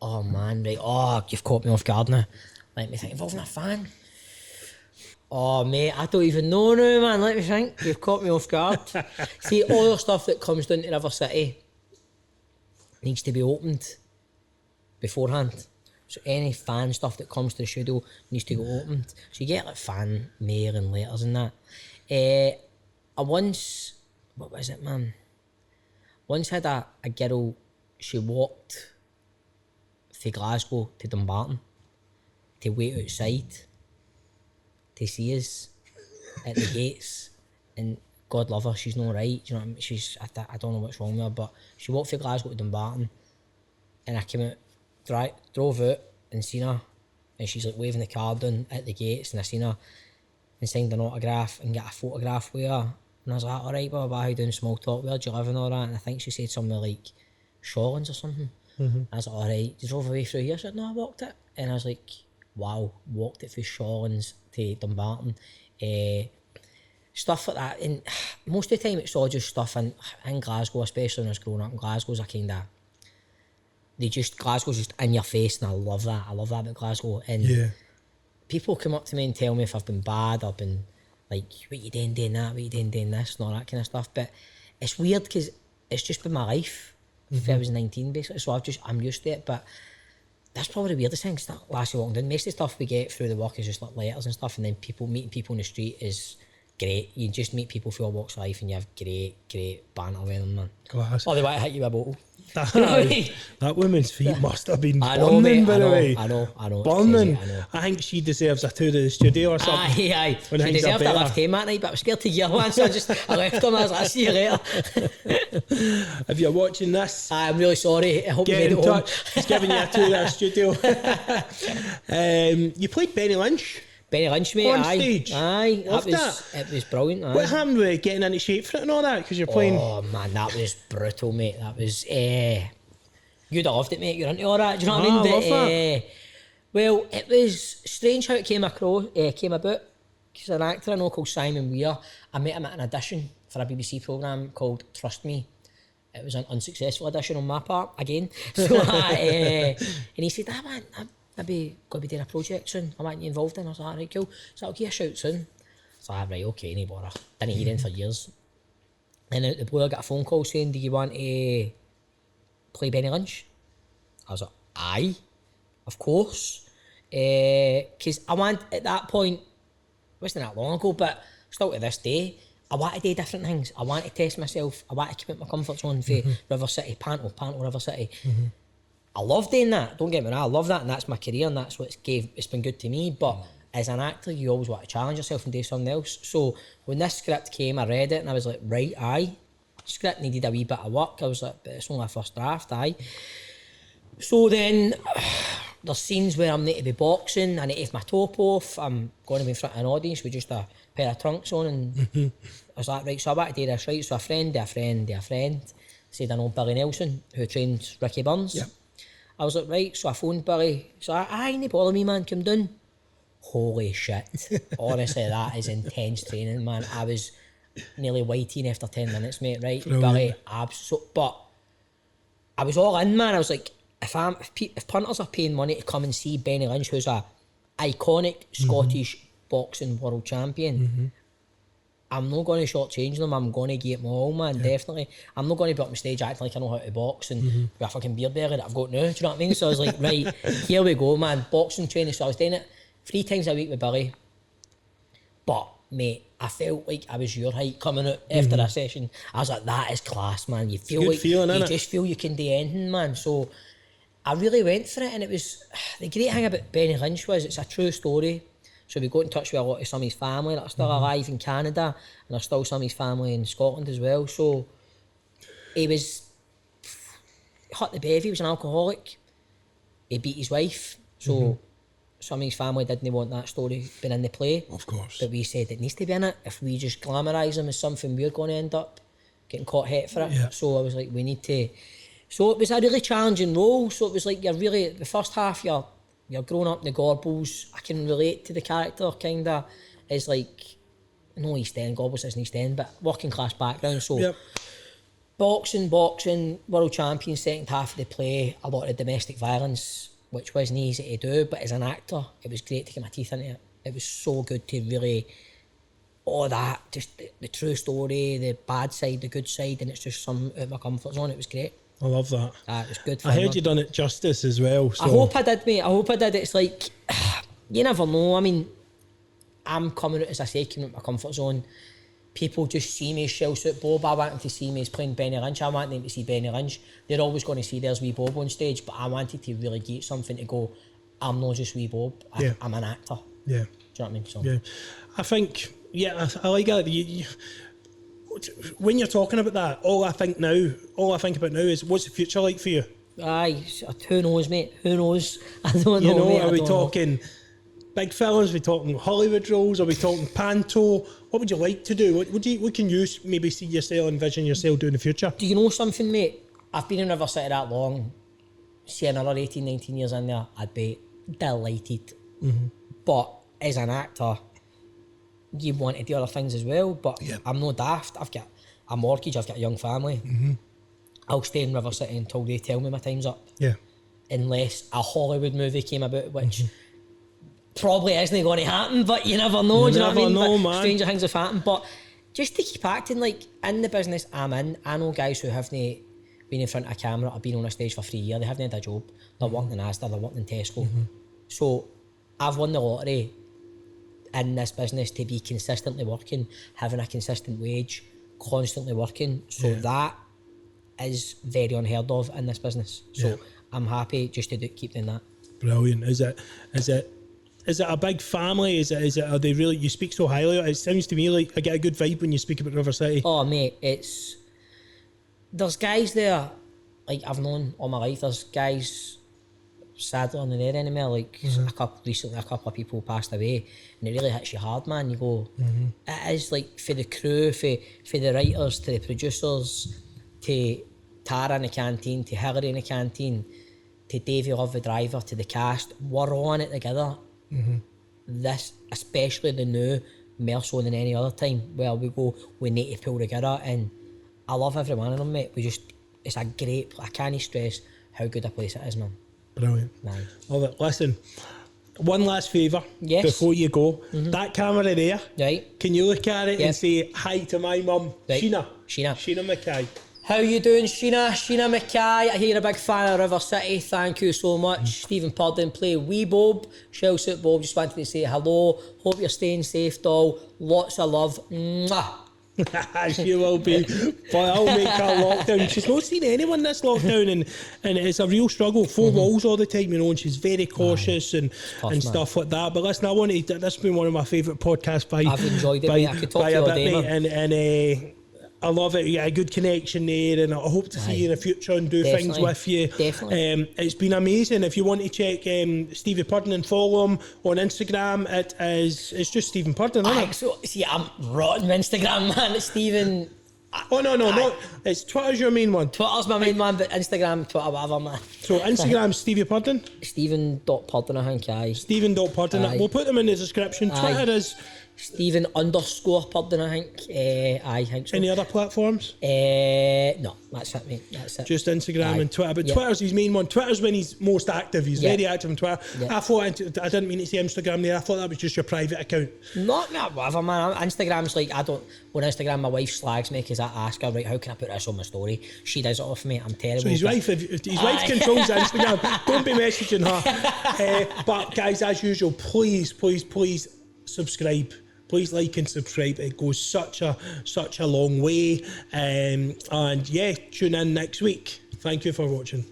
Oh man, right. Oh, you've caught me off guard now. Let me think. Involving a fan. Oh mate, I don't even know now, man. Let me think. You've caught me off guard. See, all the stuff that comes down to River City needs to be opened beforehand. So any fan stuff that comes to the studio needs to go opened. So you get like fan mail and letters and that. I once, what was it, man? Once had a girl, she walked from Glasgow to Dumbarton to wait outside to see us at the gates, and God love her, she's not right, you know what I mean? I don't know what's wrong with her, but she walked from Glasgow to Dumbarton, and I came out, drove out and seen her, and she's like waving the card down at the gates, and I seen her, and signed an autograph and get a photograph with her. And I was like, alright, Bob, how you doing, small talk, where do you live and all that? And I think she said something like Shawlands or something. I was like, alright, you drove away through here? She said, no, I walked it. And I was like, wow, walked it through Shawlands to Dumbarton. Stuff like that. And most of the time it's all just stuff in Glasgow, especially when I was growing up in Glasgow's Glasgow's just in your face, and I love that. I love that about Glasgow. And people come up to me and tell me if I've been bad, I've been like, what you doing that, what you doing this, and all that kind of stuff. But it's weird because it's just been my life since I was 19, basically. So I'm used to it. But that's probably the weirdest thing. That last year walking down, most of the stuff we get through the work is just like letters and stuff, and then meeting people in the street is great. You just meet people through all walks of life, and you have great banter with them, man. Class. Or they want to hit you with a bottle. That woman's feet must have been I know, burning, mate, by the way. I know. Burning. Crazy, I know. I think she deserves a tour of the studio or something. Aye. When She things are deserved a better. lift home that night, but I was scared to gear one, so I left them. I was like, I'll see you later. If you're watching this, I'm really sorry. I hope you get made in it home. touch. He's giving you a tour of the studio. You played Benny Lynch Benny Lynch, mate. on Aye. stage. Aye. Loved It was brilliant. Aye. What happened with getting into shape for it and all that? Because you're playing. Oh man, that was brutal, mate. That was. You'd have loved it, mate. You're into all that. Do you know what I mean? I love that. Well, it was strange how it came about. Because an actor I know called Simon Weir, I met him at an audition for a BBC programme called Trust Me. It was an unsuccessful audition on my part again. So, and he said, I'll be going to be doing a project soon. I want you involved in. I was like, right, cool. So I'll give you a shout soon. So I was like, right, okay, no bother. Didn't hear him for years. And out the blue, I got a phone call saying, do you want to play Benny Lynch? I was like, aye, of course. Because at that point, it wasn't that long ago, but still to this day, I want to do different things. I want to test myself. I want to come out my comfort zone for River City, Panto, River City. I love doing that, don't get me wrong, I love that, and that's my career, and that's it's been good to me. But as an actor, you always want to challenge yourself and do something else. So when this script came, I read it and I was like, right, aye. Script needed a wee bit of work. I was like, but it's only a first draft, aye. So then there's scenes where I'm need to be boxing, I need to have my top off, I'm going to be in front of an audience with just a pair of trunks on, and I was like, right, so I want to do this, right. So a friend said I know Billy Nelson, who trained Ricky Burns. Yep. I was like, right, so I phoned Billy, so aye, no bother me, man, come down. Holy shit. Honestly, that is intense training, man. I was nearly whiting after 10 minutes, mate, right? Billy, but I was all in, man. I was like, if punters are paying money to come and see Benny Lynch, who's a iconic Scottish boxing world champion, I'm not going to shortchange them. I'm going to give them all, man, definitely. I'm not going to be up on stage acting like I know how to box and with a fucking beard belly that I've got now, do you know what I mean? So I was like, right, here we go, man, boxing training. So I was doing it 3 times a week with Billy. But, mate, I felt like I was your height coming out after a session. I was like, that is class, man. You feel like you just feel you can do anything, man. So I really went for it, and it was the great thing about Benny Lynch was it's a true story. So we got in touch with a lot of some of his family that are still alive in Canada, and there's still some of his family in Scotland as well. So he hurt the bevy, he was an alcoholic. He beat his wife. So some of his family didn't want that story being in the play. Of course. But we said it needs to be in it. If we just glamorise him as something, we're going to end up getting caught hit for it. Yeah. So I was like, we need to. So it was a really challenging role. So it was like the first half you're growing up in the Gorbals. I can relate to the character kind of as like, no East End, Gorbals isn't East End, but working class background. So boxing, world champion, second half of the play, a lot of domestic violence, which wasn't easy to do, but as an actor, it was great to get my teeth into it. It was so good to really, all that, just the true story, the bad side, the good side, and it's just some out of my comfort zone. It was great. I love that. It was good. I heard you done it justice as well. So. I hope I did, mate. I hope I did. It's like, you never know. I mean, I'm coming out, as I say, coming out of my comfort zone. People just see me as Shell Suit Bob. I want them to see me as playing Benny Lynch. I want them to see Benny Lynch. They're always going to see there's Wee Boab on stage, but I wanted to really get something to go, I'm not just Wee Boab, I'm an actor. Yeah. Do you know what I mean? So. Yeah. I think, I like that. When you're talking about that, all I think about now is what's the future like for you? Aye, who knows, mate? Who knows? I don't know. You know, mate, are we talking big films? Are we talking Hollywood roles? Are we talking panto? What would you like to do? What can you maybe see yourself, envision yourself doing in the future? Do you know something, mate? I've been in River City that long. See another 18, 19 years in there, I'd be delighted. Mm-hmm. But as an actor, you want to do other things as well. But I'm no daft. I've got a mortgage, I've got a young family. Mm-hmm. I'll stay in River City until they tell me my time's up. Yeah. Unless a Hollywood movie came about, which probably isn't going to happen, but you never know. Do you know what I mean? Man. Stranger things have happened. But just to keep acting, like, in the business I'm in, I know guys who haven't been in front of a camera or been on a stage for 3 years, they haven't had a job. They're working in Asda, they're working in Tesco. Mm-hmm. So I've won the lottery in this business to be consistently working, having a consistent wage, constantly working. So that is very unheard of in this business. So I'm happy just to keep doing that. Brilliant. Is it a big family? Are they really, you speak so highly? It sounds to me like I get a good vibe when you speak about River City. Oh mate, there's guys there, like I've known all my life. There's guys sadly on the there anymore. Like recently a couple of people passed away, and it really hits you hard, man. You go, it is like for the crew, for the writers, to the producers, to Tara in the canteen, to Hillary in the canteen, to Davey Love the driver, to the cast. We're on it together. Mm-hmm. This, especially the new, more so than any other time, where we go, we need to pull together, and I love every one of them, mate. It's a great, I can't stress how good a place it is, man. Brilliant. Nice. Love it. Listen, one last favour before you go. Mm-hmm. That camera there, right? Can you look at it and say hi to my mum, right. Sheena Mackay. How you doing, Sheena? Sheena Mackay. I hear you're a big fan of River City. Thank you so much. Stephen Purdon play Wee Boab. Shell Suit Bob. Just wanted to say hello. Hope you're staying safe, doll. Lots of love. Mwah. She will be, but I'll make her lockdown. She's not seen anyone this lockdown, and it's a real struggle. Four walls all the time, you know, and she's very cautious and stuff like that. But listen, this has been one of my favourite podcasts I've enjoyed it, mate. I could talk to you all day, mate. And I love it. You got a good connection there, and I hope to see you in the future and do things with you. Definitely. It's been amazing. If you want to check Stevie Purdon and follow him on Instagram, it's just Stephen Purdon, isn't it? So, see, I'm rotten with Instagram, man. It's Stephen. No. It's Twitter's your main one. Twitter's my main one, but Instagram, Twitter, whatever, man. So Instagram's Stevie Purdon? Stephen.Purdon, I think, aye. Stephen.Purdon. We'll put them in the description. Twitter is Stephen_Purdon, I think. I think so. Any other platforms? No, that's it, mate. That's it. Just Instagram and Twitter. But Twitter's his main one. Twitter's when he's most active. He's very active on Twitter. I didn't mean to say Instagram there. I thought that was just your private account. Not whatever, man. Instagram's like, on Instagram, my wife slags me because I ask her, right, how can I put this on my story? She does it off me. I'm terrible. So his wife controls Instagram. Don't be messaging her. But guys, as usual, please subscribe. Please like and subscribe. It goes such a long way. And tune in next week. Thank you for watching.